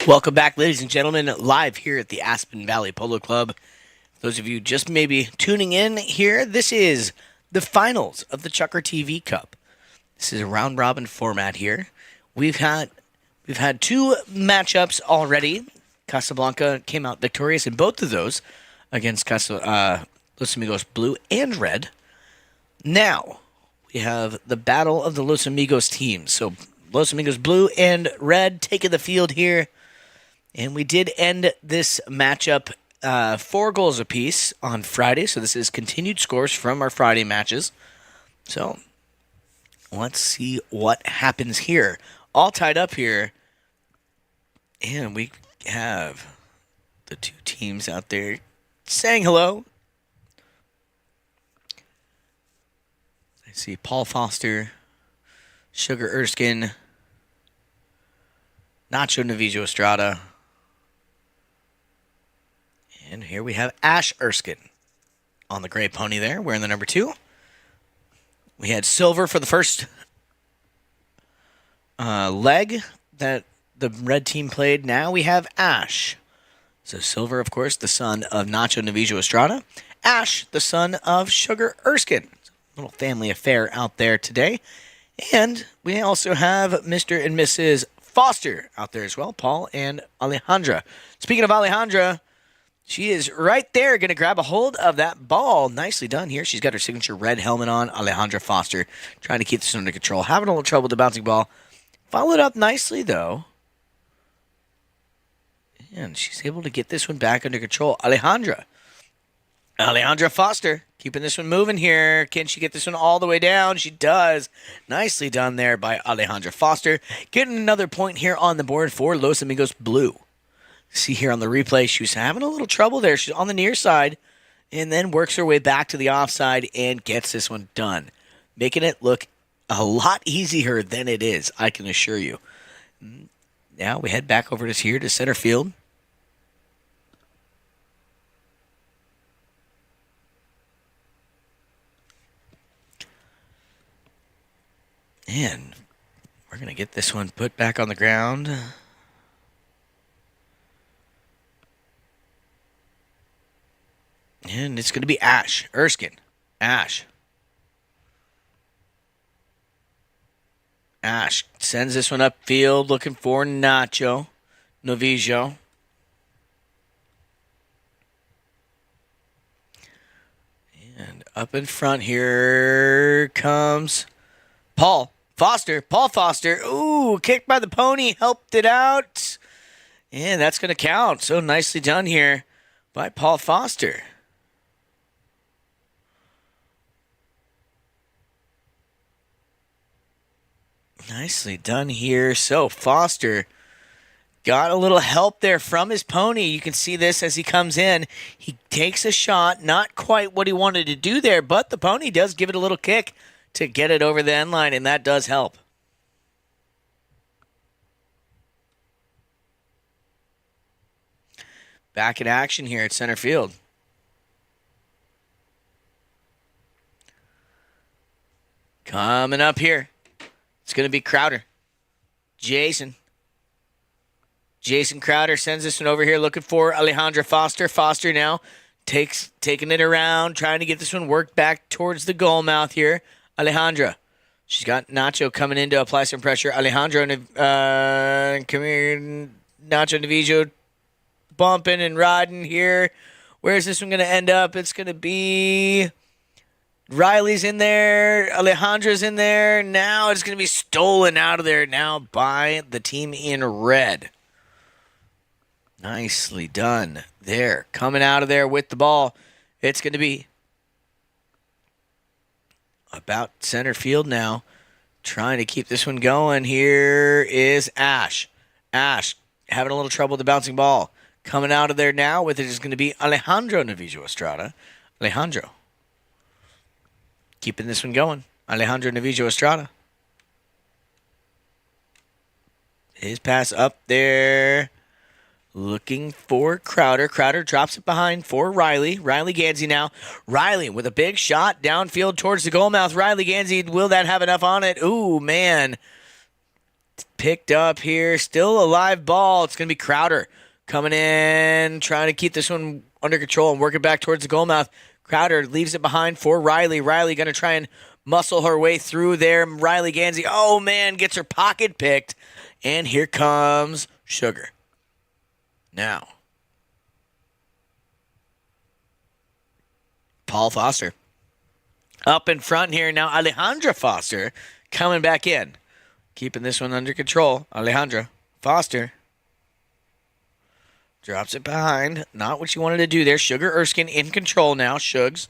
Welcome back, ladies and gentlemen, live here at the Aspen Valley Polo Club. Those of you just maybe tuning in here, this is the finals of the Chukker TV Cup. This is a round-robin format here. We've had two matchups already. Casablanca came out victorious in both of those against Los Amigos Blue and Red. Now, we have the battle of the Los Amigos teams. So, Los Amigos Blue and Red taking the field here. And we did end this matchup 4 goals apiece on Friday. So, this is continued scores from our Friday matches. So, let's see what happens here. All tied up here. And we have the two teams out there saying hello. I see Paul Foster, Sugar Erskine, Nacho Navijo Estrada. And here we have Ash Erskine on the gray pony there, wearing the number 2. We had silver for the first leg that the red team played. Now we have Ash. So silver, of course, the son of Nacho Navijo Estrada. Ash, the son of Sugar Erskine. Little family affair out there today. And we also have Mr. and Mrs. Foster out there as well, Paul and Alejandra. Speaking of Alejandra, she is right there going to grab a hold of that ball. Nicely done here. She's got her signature red helmet on. Alejandra Foster trying to keep this under control. Having a little trouble with the bouncing ball. Followed up nicely, though. And she's able to get this one back under control. Alejandra Foster keeping this one moving here. Can she get this one all the way down? She does. Nicely done there by Alejandra Foster. Getting another point here on the board for Los Amigos Blue. See here on the replay, she was having a little trouble there. She's on the near side and then works her way back to the offside and gets this one done. Making it look a lot easier than it is, I can assure you. Now we head back over to center field. And we're going to get this one put back on the ground. And it's going to be Ash Erskine. Ash sends this one upfield looking for Nacho Navijo. And up in front here comes Paul Foster. Ooh, kicked by the pony. Helped it out. And that's going to count. So nicely done here by Paul Foster. Nicely done here. So Foster got a little help there from his pony. You can see this as he comes in. He takes a shot. Not quite what he wanted to do there, but the pony does give it a little kick to get it over the end line, and that does help. Back in action here at center field. Coming up here. It's going to be Crowder. Jason Crowder sends this one over here looking for Alejandra Foster. Foster now taking it around, trying to get this one worked back towards the goal mouth here. Alejandra. She's got Nacho coming in to apply some pressure. Alejandro, come here. Nacho Navijo bumping and riding here. Where's this one going to end up? It's going to be Riley's in there. Alejandra's in there. Now it's going to be stolen out of there now by the team in red. Nicely done there. Coming out of there with the ball. It's going to be about center field now. Trying to keep this one going. Here is Ash. Ash having a little trouble with the bouncing ball. Coming out of there now with it is going to be Alejandro Navijo Estrada. Alejandro keeping this one going. Alejandro Navijo Estrada. His pass up there. Looking for Crowder. Crowder drops it behind for Riley. Riley Gansey now. Riley with a big shot downfield towards the goal mouth. Riley Gansey, will that have enough on it? Ooh, man. Picked up here. Still a live ball. It's going to be Crowder coming in, trying to keep this one under control and work it back towards the goal mouth. Crowder leaves it behind for Riley. Riley going to try and muscle her way through there. Riley Gansey, oh man, gets her pocket picked. And here comes Sugar. Now, Paul Foster. Up in front here now, Alejandra Foster coming back in. Keeping this one under control. Alejandra Foster drops it behind. Not what you wanted to do there. Sugar Erskine in control now. Shugs.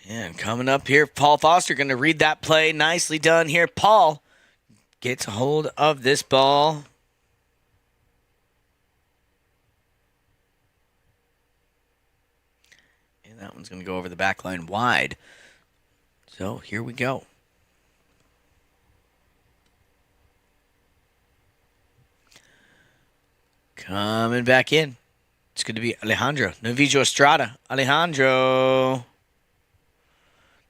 And coming up here, Paul Foster going to read that play. Nicely done here. Paul gets a hold of this ball. And that one's going to go over the back line wide. So here we go. Coming back in. It's going to be Alejandro Novillo Estrada. Alejandro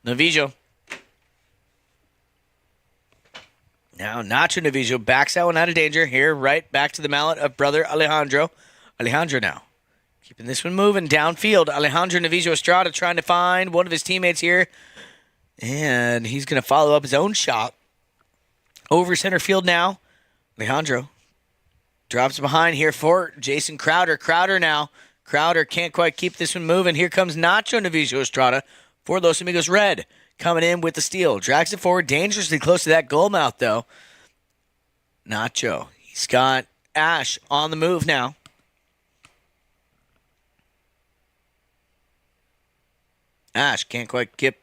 Novillo. Now Nacho Novillo backs that one out of danger. Here, right back to the mallet of brother Alejandro. Alejandro now keeping this one moving downfield. Alejandro Novillo Estrada trying to find one of his teammates here. And he's going to follow up his own shot. Over center field now. Alejandro drops behind here for Jason Crowder. Crowder now. Crowder can't quite keep this one moving. Here comes Nacho Novillo Estrada for Los Amigos Red. Coming in with the steal. Drags it forward. Dangerously close to that goal mouth, though. Nacho. He's got Ash on the move now. Ash can't quite get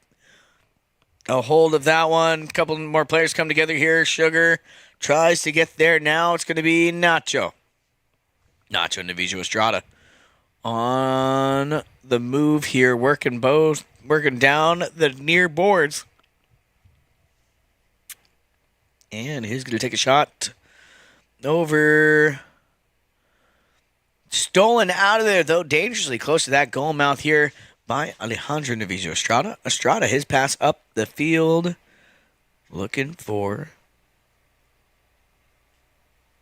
a hold of that one. A couple more players come together here. Sugar tries to get there. Now it's going to be Nacho. Nacho Novillo Estrada on the move here. Working down the near boards. And he's going to take a shot over. Stolen out of there, though, dangerously close to that goal mouth here by Alejandro Novillo Estrada. Estrada, his pass up the field. Looking for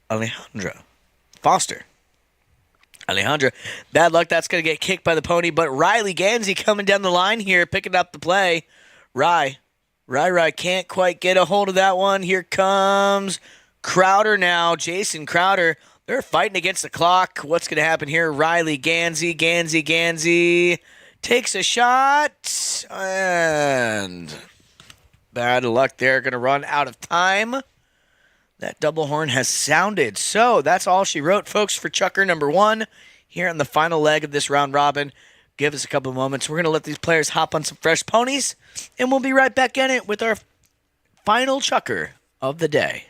Alejandra Foster. Alejandra, bad luck. That's going to get kicked by the pony. But Riley Gansey coming down the line here, picking up the play. Rye can't quite get a hold of that one. Here comes Crowder now. Jason Crowder. They're fighting against the clock. What's going to happen here? Riley Gansey takes a shot. And bad luck there. Going to run out of time. That double horn has sounded. So that's all she wrote, folks, for Chukker number 1 here on the final leg of this round robin. Give us a couple of moments. We're going to let these players hop on some fresh ponies, and we'll be right back in it with our final Chukker of the day.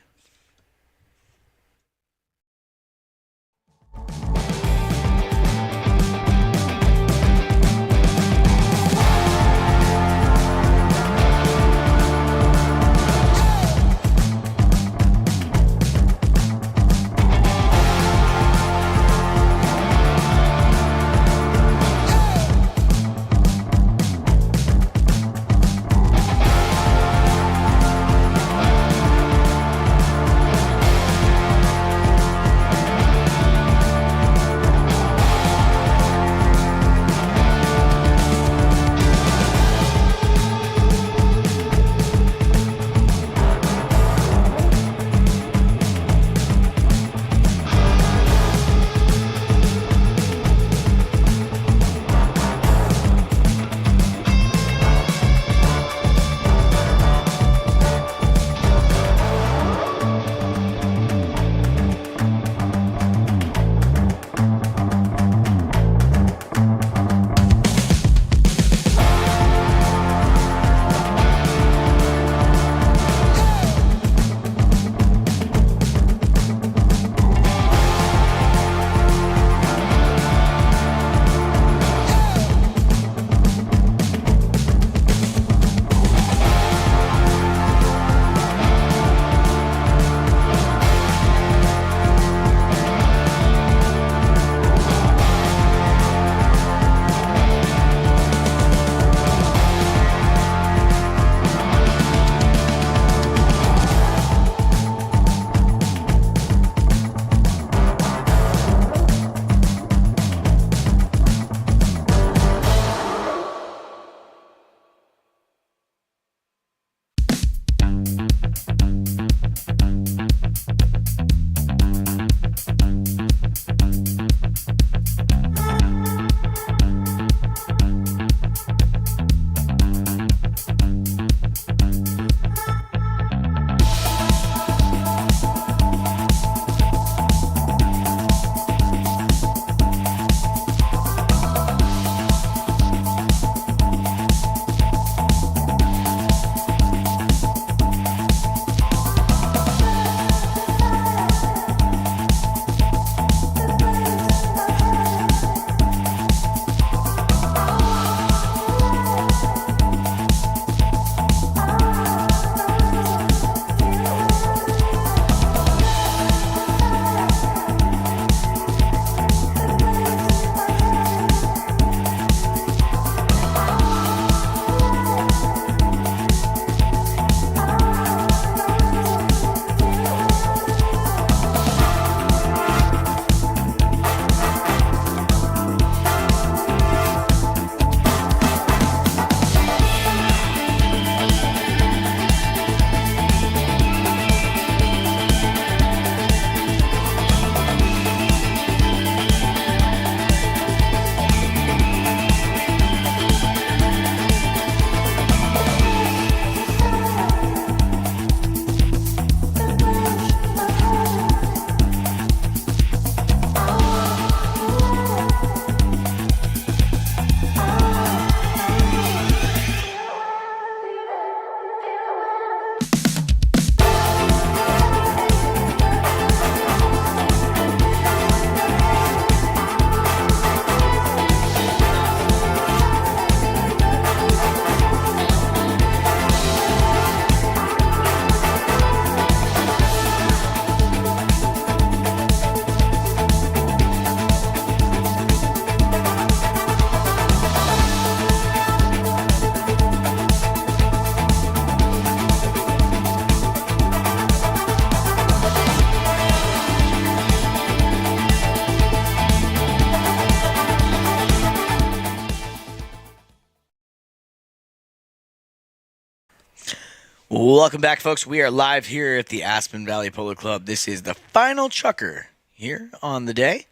Welcome back, folks. We are live here at the Aspen Valley Polo Club. This is the final chukker here on the day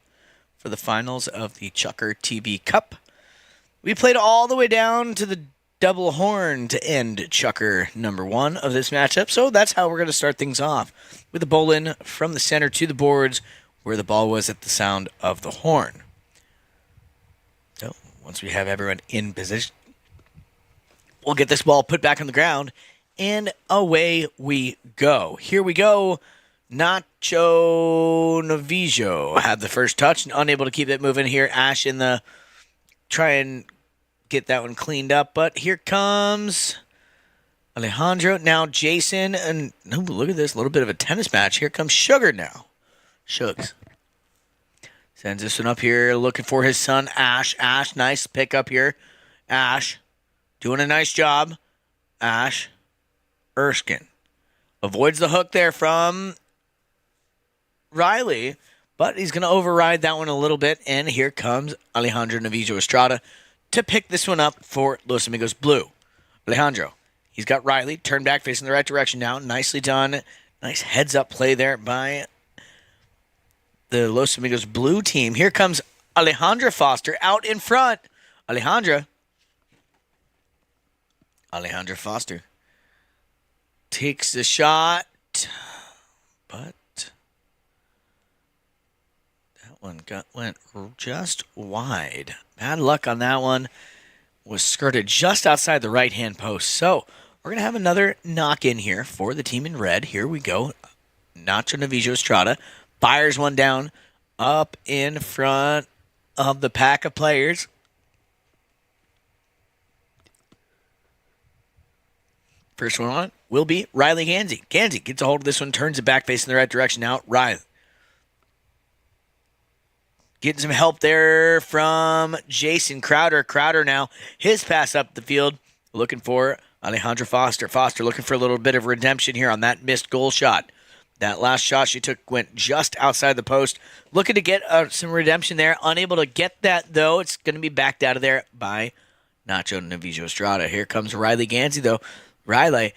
for the finals of the CHUKKERTV CUP. We played all the way down to the double horn to end chukker number 1 of this matchup. So that's how we're going to start things off, with the bowl in from the center to the boards where the ball was at the sound of the horn. So once we have everyone in position, we'll get this ball put back on the ground, and away we go. Here we go. Nacho Navijo had the first touch and unable to keep it moving here. Ash in the try and get that one cleaned up, but here comes Alejandro. Now Jason, and look at this, a little bit of a tennis match. Here comes Sugar now. Shugs sends this one up here, looking for his son Ash. Ash, nice pick up here. Ash doing a nice job. Ash Erskine avoids the hook there from Riley, but he's going to override that one a little bit, and here comes Alejandro Navijo Estrada to pick this one up for Los Amigos Blue. Alejandro, he's got Riley turned back facing the right direction now. Nicely done. Nice heads-up play there by the Los Amigos Blue team. Here comes Alejandra Foster out in front. Alejandra Foster takes the shot, but that one went just wide. Bad luck on that one. Was skirted just outside the right-hand post. So we're going to have another knock-in here for the team in red. Here we go. Nacho Navijo Estrada fires one down up in front of the pack of players. First one on will be Riley Gansey. Gansey gets a hold of this one, turns it back facing the right direction now. Riley getting some help there from Jason Crowder. Crowder now, his pass up the field, looking for Alejandra Foster. Foster looking for a little bit of redemption here on that missed goal shot. That last shot she took went just outside the post. Looking to get some redemption there. Unable to get that, though. It's going to be backed out of there by Nacho Navijo Estrada. Here comes Riley Gansey, though. Riley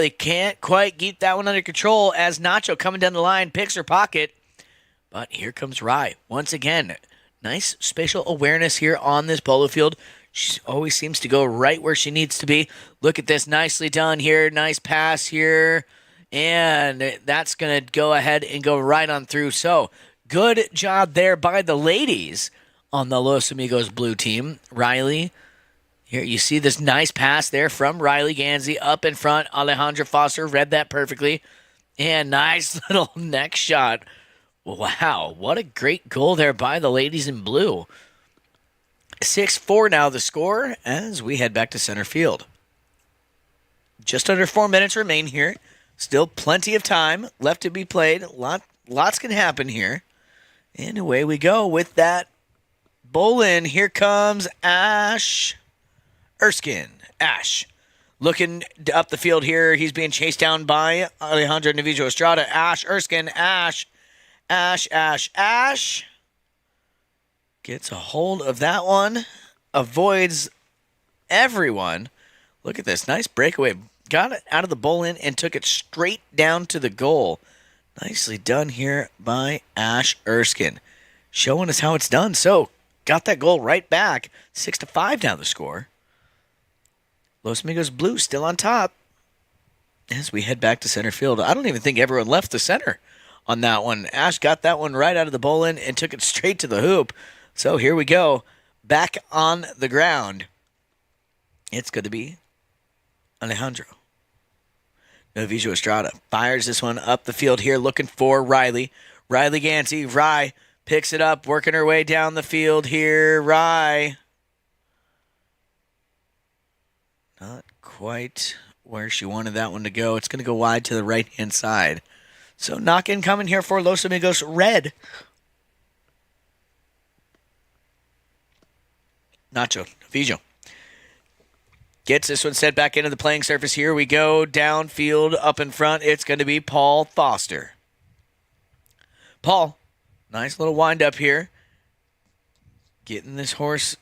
can't quite keep that one under control as Nacho coming down the line picks her pocket. But here comes Rye once again. Nice spatial awareness here on this polo field. She always seems to go right where she needs to be. Look at this. Nicely done here. Nice pass here. And that's going to go ahead and go right on through. So good job there by the ladies on the Los Amigos Blue team. Riley, here you see this nice pass there from Riley Gansey up in front. Alejandra Foster read that perfectly. And nice little neck shot. Wow, what a great goal there by the ladies in blue. 6-4 now the score as we head back to center field. Just under 4 minutes remain here. Still plenty of time left to be played. Lots can happen here. And away we go with that bowl in. Here comes Ash Erskine. Ash looking up the field here. He's being chased down by Alejandro Navijo Estrada. Ash Erskine. Ash gets a hold of that one. Avoids everyone. Look at this. Nice breakaway. Got it out of the bowl in and took it straight down to the goal. Nicely done here by Ash Erskine. Showing us how it's done. So, got that goal right back. 6-5 now the score. Los Amigos Blue still on top as we head back to center field. I don't even think everyone left the center on that one. Ash got that one right out of the bowl in and took it straight to the hoop. So, here we go. Back on the ground. It's going to be Alejandro Navijo Estrada fires this one up the field here, looking for Riley. Riley Gansey. Rye picks it up, working her way down the field here. Rye. Not quite where she wanted that one to go. It's going to go wide to the right-hand side. So knock-in coming here for Los Amigos Red. Nacho Navijo gets this one set back into the playing surface. Here we go. Downfield, up in front. It's going to be Paul Foster. Paul, nice little wind up here. Getting this horse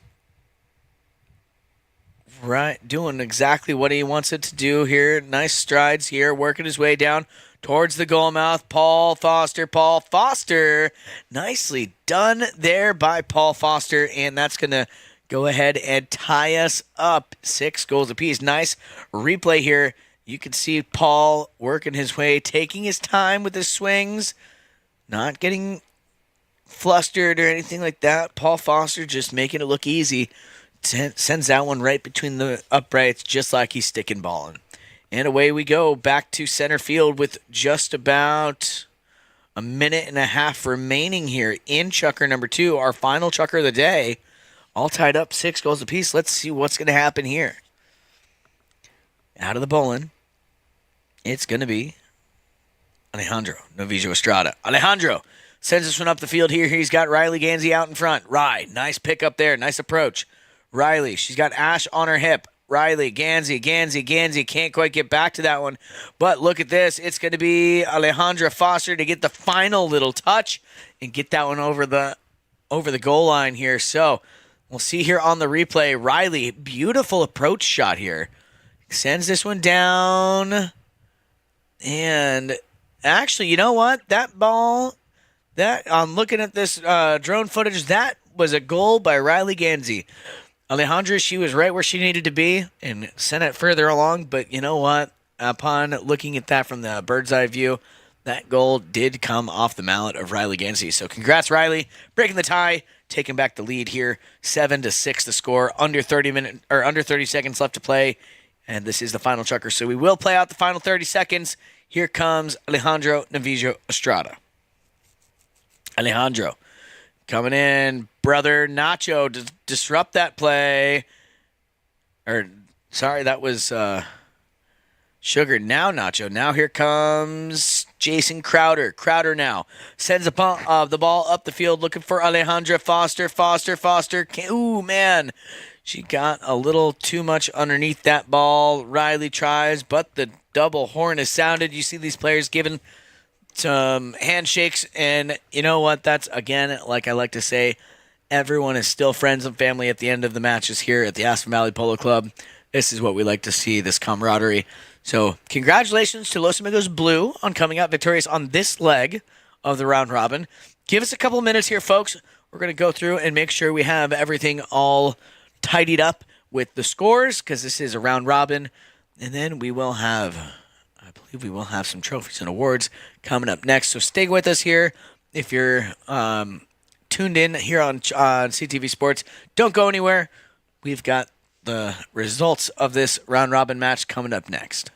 Right, doing exactly what he wants it to do here. Nice strides here, working his way down towards the goal mouth. Paul Foster. Nicely done there by Paul Foster, and that's going to go ahead and tie us up 6 goals apiece. Nice replay here. You can see Paul working his way, taking his time with his swings, not getting flustered or anything like that. Paul Foster just making it look easy. Sends that one right between the uprights, just like he's sticking balling. And away we go, back to center field with just about a minute and a half remaining here in Chukker number 2, our final Chukker of the day. All tied up 6 goals apiece. Let's see what's going to happen here. Out of the bowling, it's going to be Alejandro Novillo Estrada. Alejandro sends this one up the field here. He's got Riley Gansey out in front. Rye, nice pick up there. Nice approach. Riley, she's got Ash on her hip. Riley, Gansey can't quite get back to that one. But look at this. It's going to be Alejandra Foster to get the final little touch and get that one over the goal line here. So we'll see here on the replay. Riley, beautiful approach shot here. Sends this one down. And actually, you know what? That ball, I'm looking at this drone footage, that was a goal by Riley Gansey. Alejandra, she was right where she needed to be and sent it further along. But you know what? Upon looking at that from the bird's eye view, that goal did come off the mallet of Riley Gansey. So congrats, Riley, breaking the tie, taking back the lead here, 7-6 the score, under 30 seconds left to play, and this is the final Chukker. So we will play out the final 30 seconds. Here comes Alejandro Novillo Estrada. Alejandro coming in, brother Nacho, to disrupt that play. That was Sugar. Now Nacho. Now here comes Jason Crowder. Crowder now sends the ball up the field looking for Alejandra Foster. Ooh, man. She got a little too much underneath that ball. Riley tries, but the double horn is sounded. You see these players giving some handshakes, and you know what? That's, again, like I like to say, everyone is still friends and family at the end of the matches here at the Aspen Valley Polo Club. This is what we like to see, this camaraderie. So congratulations to Los Amigos Blue on coming out victorious on this leg of the round robin. Give us a couple minutes here, folks. We're going to go through and make sure we have everything all tidied up with the scores, because this is a round robin. And then we will have, I believe we will have some trophies and awards coming up next. So stay with us here. If you're tuned in here on CTV Sports, don't go anywhere. We've got the results of this round robin match coming up next.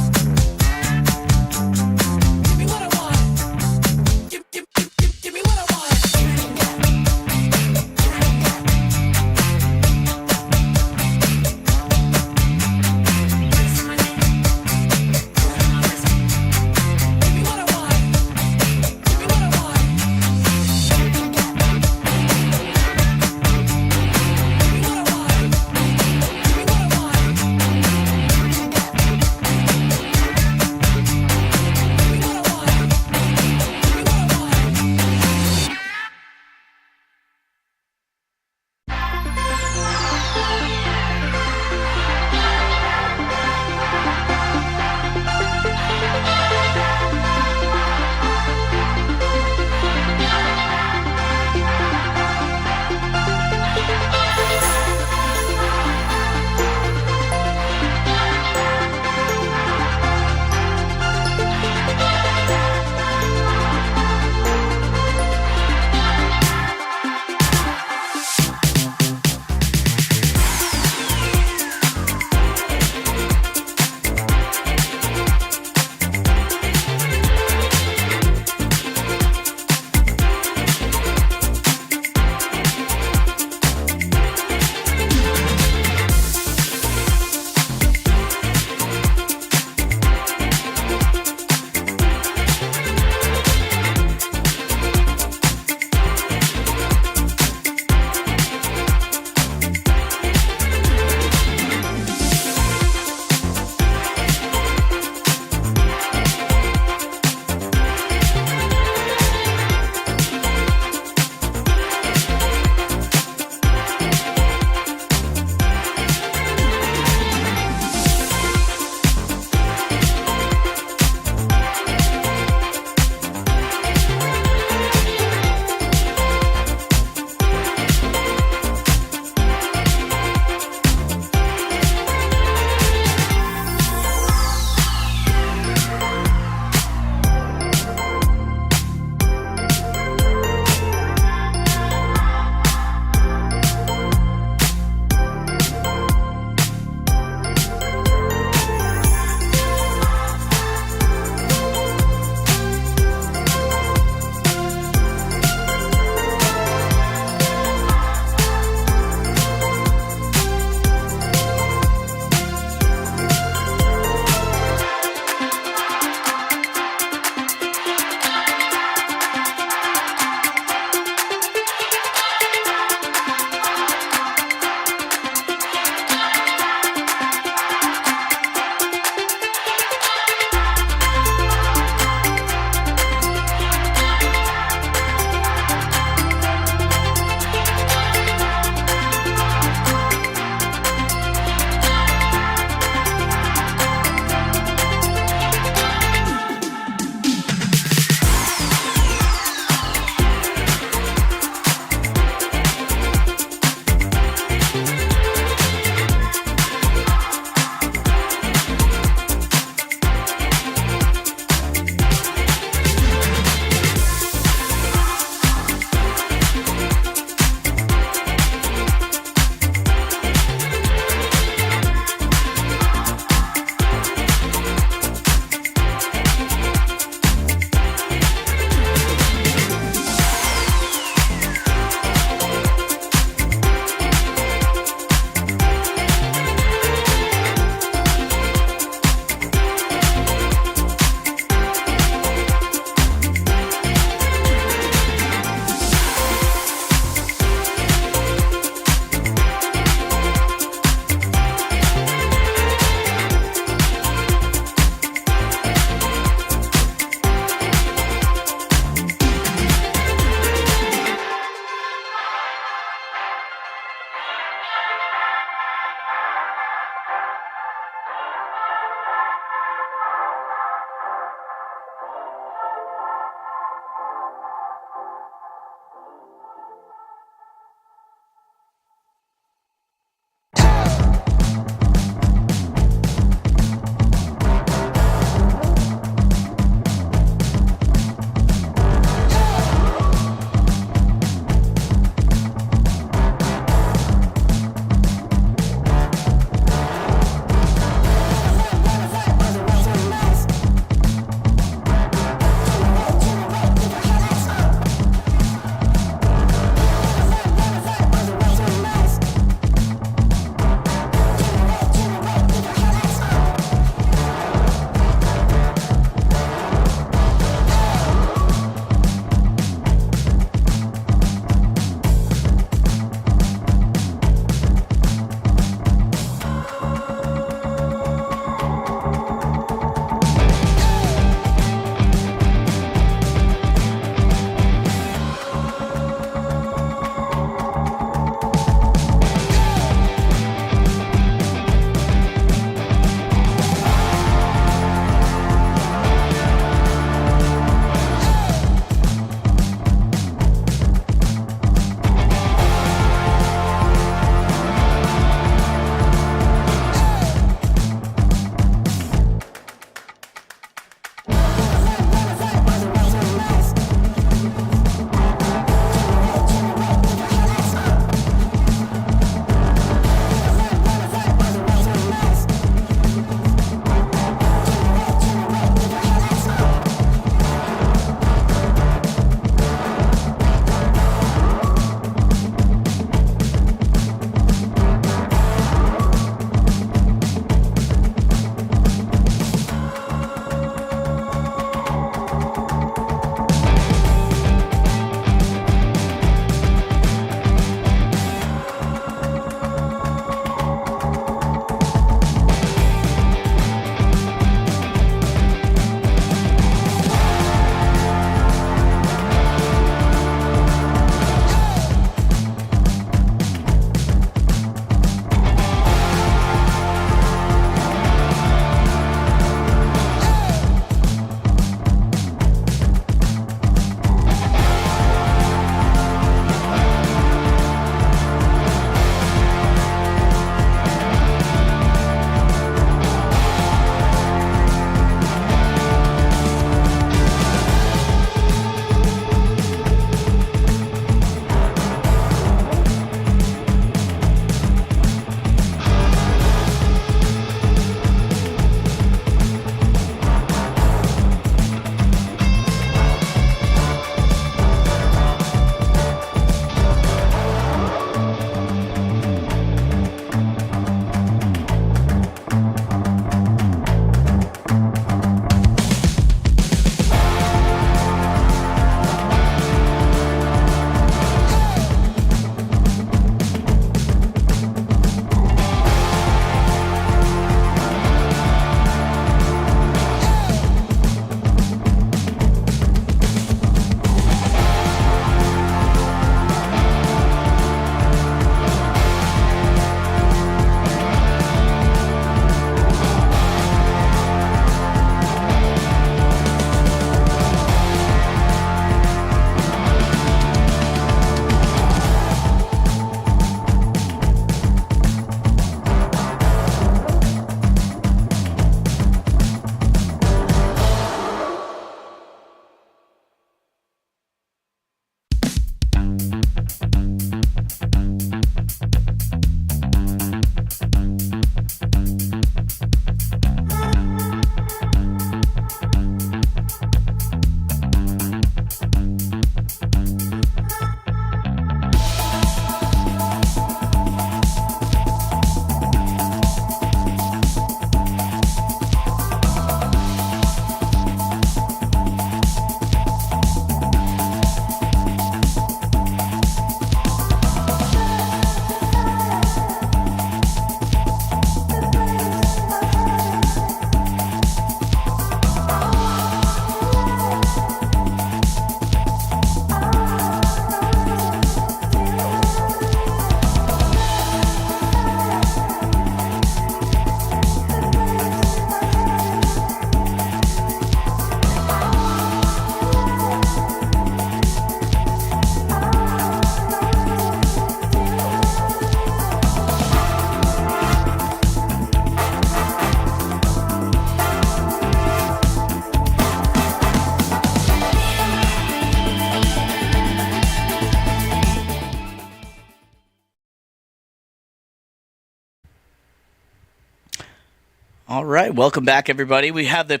All right, welcome back, everybody. We have the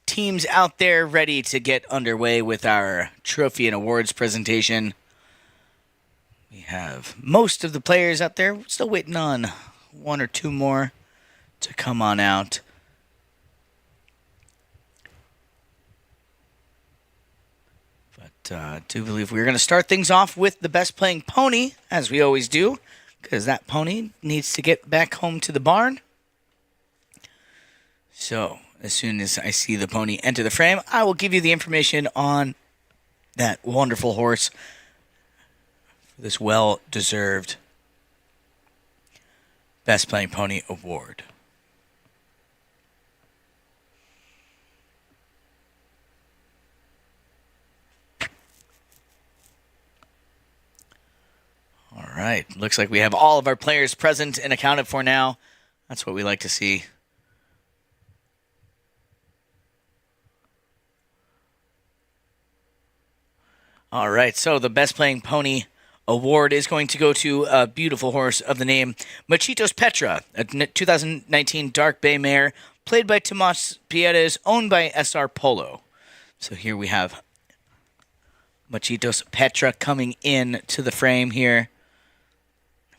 teams out there ready to get underway with our trophy and awards presentation. We have most of the players out there. We're still waiting on one or two more to come on out. But I do believe we're going to start things off with the best playing pony, as we always do, because that pony needs to get back home to the barn. So, as soon as I see the pony enter the frame, I will give you the information on that wonderful horse for this well-deserved Best Playing Pony Award. All right, looks like we have all of our players present and accounted for now. That's what we like to see. All right, so the Best Playing Pony Award is going to go to a beautiful horse of the name Machitos Petra, a 2019 Dark Bay mare, played by Tomas Pieres, owned by SR Polo. So here we have Machitos Petra coming in to the frame here.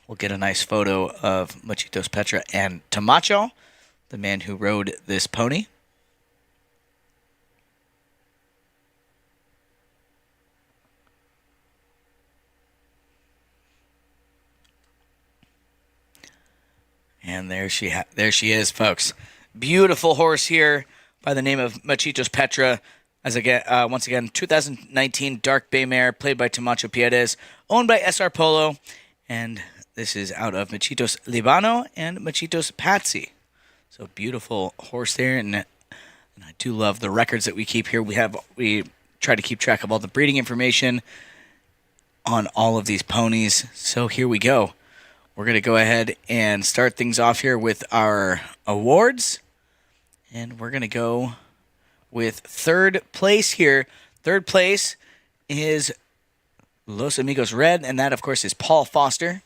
We'll get a nice photo of Machitos Petra and Tamacho, the man who rode this pony. And there she is, folks. Beautiful horse here by the name of Machitos Petra. Once again, 2019 Dark Bay mare, played by Tomacho Pieres, owned by SR Polo. And this is out of Machitos Libano and Machitos Patsy. So beautiful horse there, and I do love the records that we keep here. We try to keep track of all the breeding information on all of these ponies. So here we go. We're going to go ahead and start things off here with our awards. And we're going to go with third place here. Third place is Los Amigos Red, and that, of course, is Paul Foster.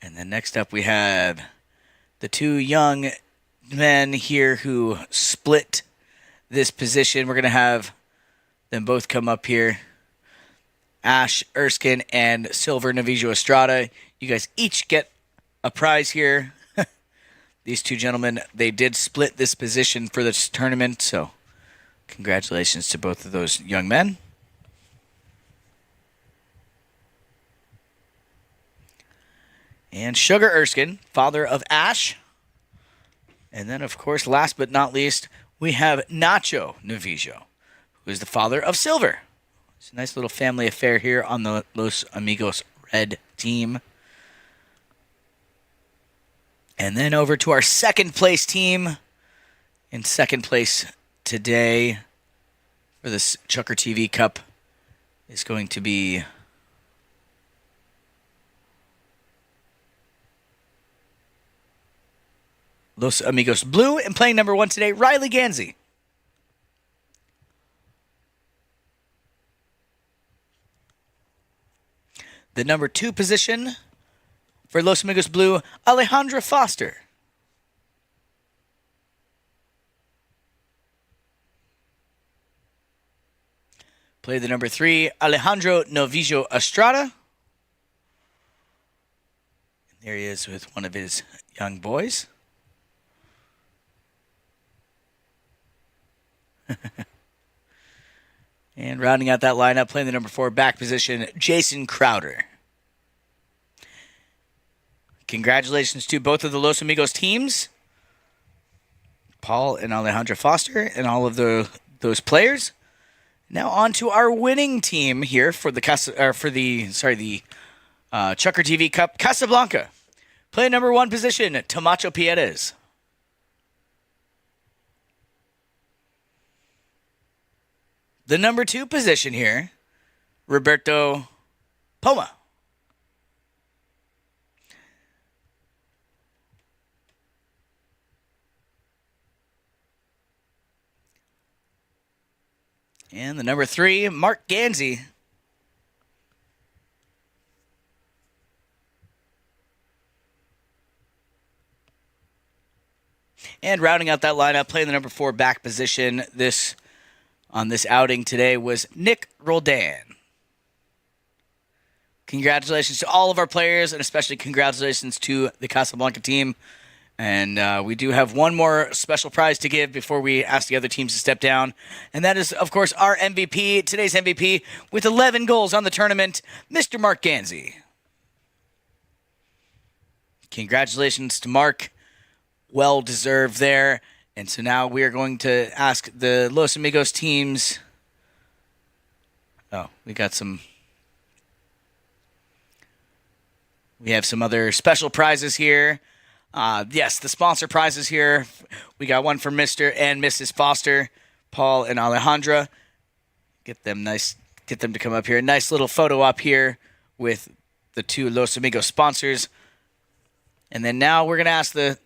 And then next up we have the two young men here who split this position. We're going to have them both come up here. Ash Erskine and Silver Navijo Estrada. You guys each get a prize here. These two gentlemen, they did split this position for this tournament, so congratulations to both of those young men. And Sugar Erskine, father of Ash. And then, of course, last but not least, we have Nacho Navijo, who is the father of Silver. It's a nice little family affair here on the Los Amigos Red team. And then over to our second place team. In second place today for this Chukker TV Cup is going to be Los Amigos Blue, and playing number 1 today, Riley Gansey. The number 2 position for Los Amigos Blue, Alejandra Foster. Play the number 3, Alejandro Novillo Estrada. And there he is with one of his young boys. And rounding out that lineup, playing the number 4 back position, Jason Crowder. Congratulations to both of the Los Amigos teams, Paul and Alejandra Foster, and all of those players. Now on to our winning team here for the Chukker TV Cup, Casablanca. Play number 1 position, Tomacho Pieres. The number 2 position here, Roberto Poma. And the number 3, Mark Gansey. And rounding out that lineup, playing the number 4 back position on this outing today was Nick Roldan. Congratulations to all of our players, and especially congratulations to the Casablanca team. And we do have one more special prize to give before we ask the other teams to step down. And that is, of course, our MVP, today's MVP, with 11 goals on the tournament, Mr. Mark Ganzi. Congratulations to Mark. Well deserved there. And so now we are going to ask the Los Amigos teams. Oh, we have some other special prizes here. Yes, the sponsor prizes here. We got one for Mr. and Mrs. Foster, Paul and Alejandra. Get them to come up here. A nice little photo up here with the 2 Los Amigos sponsors. And then now we're going to ask the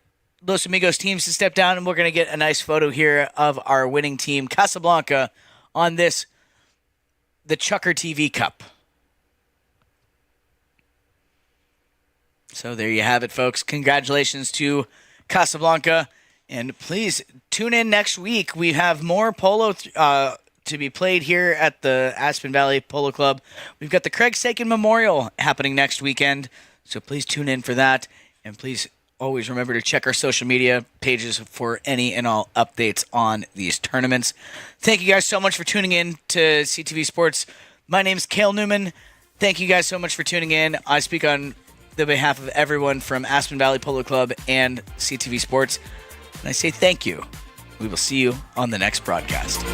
Los Amigos teams to step down, and we're going to get a nice photo here of our winning team, Casablanca, on the CHUKKERTV Cup. So there you have it, folks. Congratulations to Casablanca. And please tune in next week. We have more polo to be played here at the Aspen Valley Polo Club. We've got the Craig Sakin Memorial happening next weekend. So please tune in for that. And please always remember to check our social media pages for any and all updates on these tournaments. Thank you guys so much for tuning in to CTV Sports. My name is Cale Newman. Thank you guys so much for tuning in. I speak on the behalf of everyone from Aspen Valley Polo Club and CTV Sports. And I say thank you. We will see you on the next broadcast.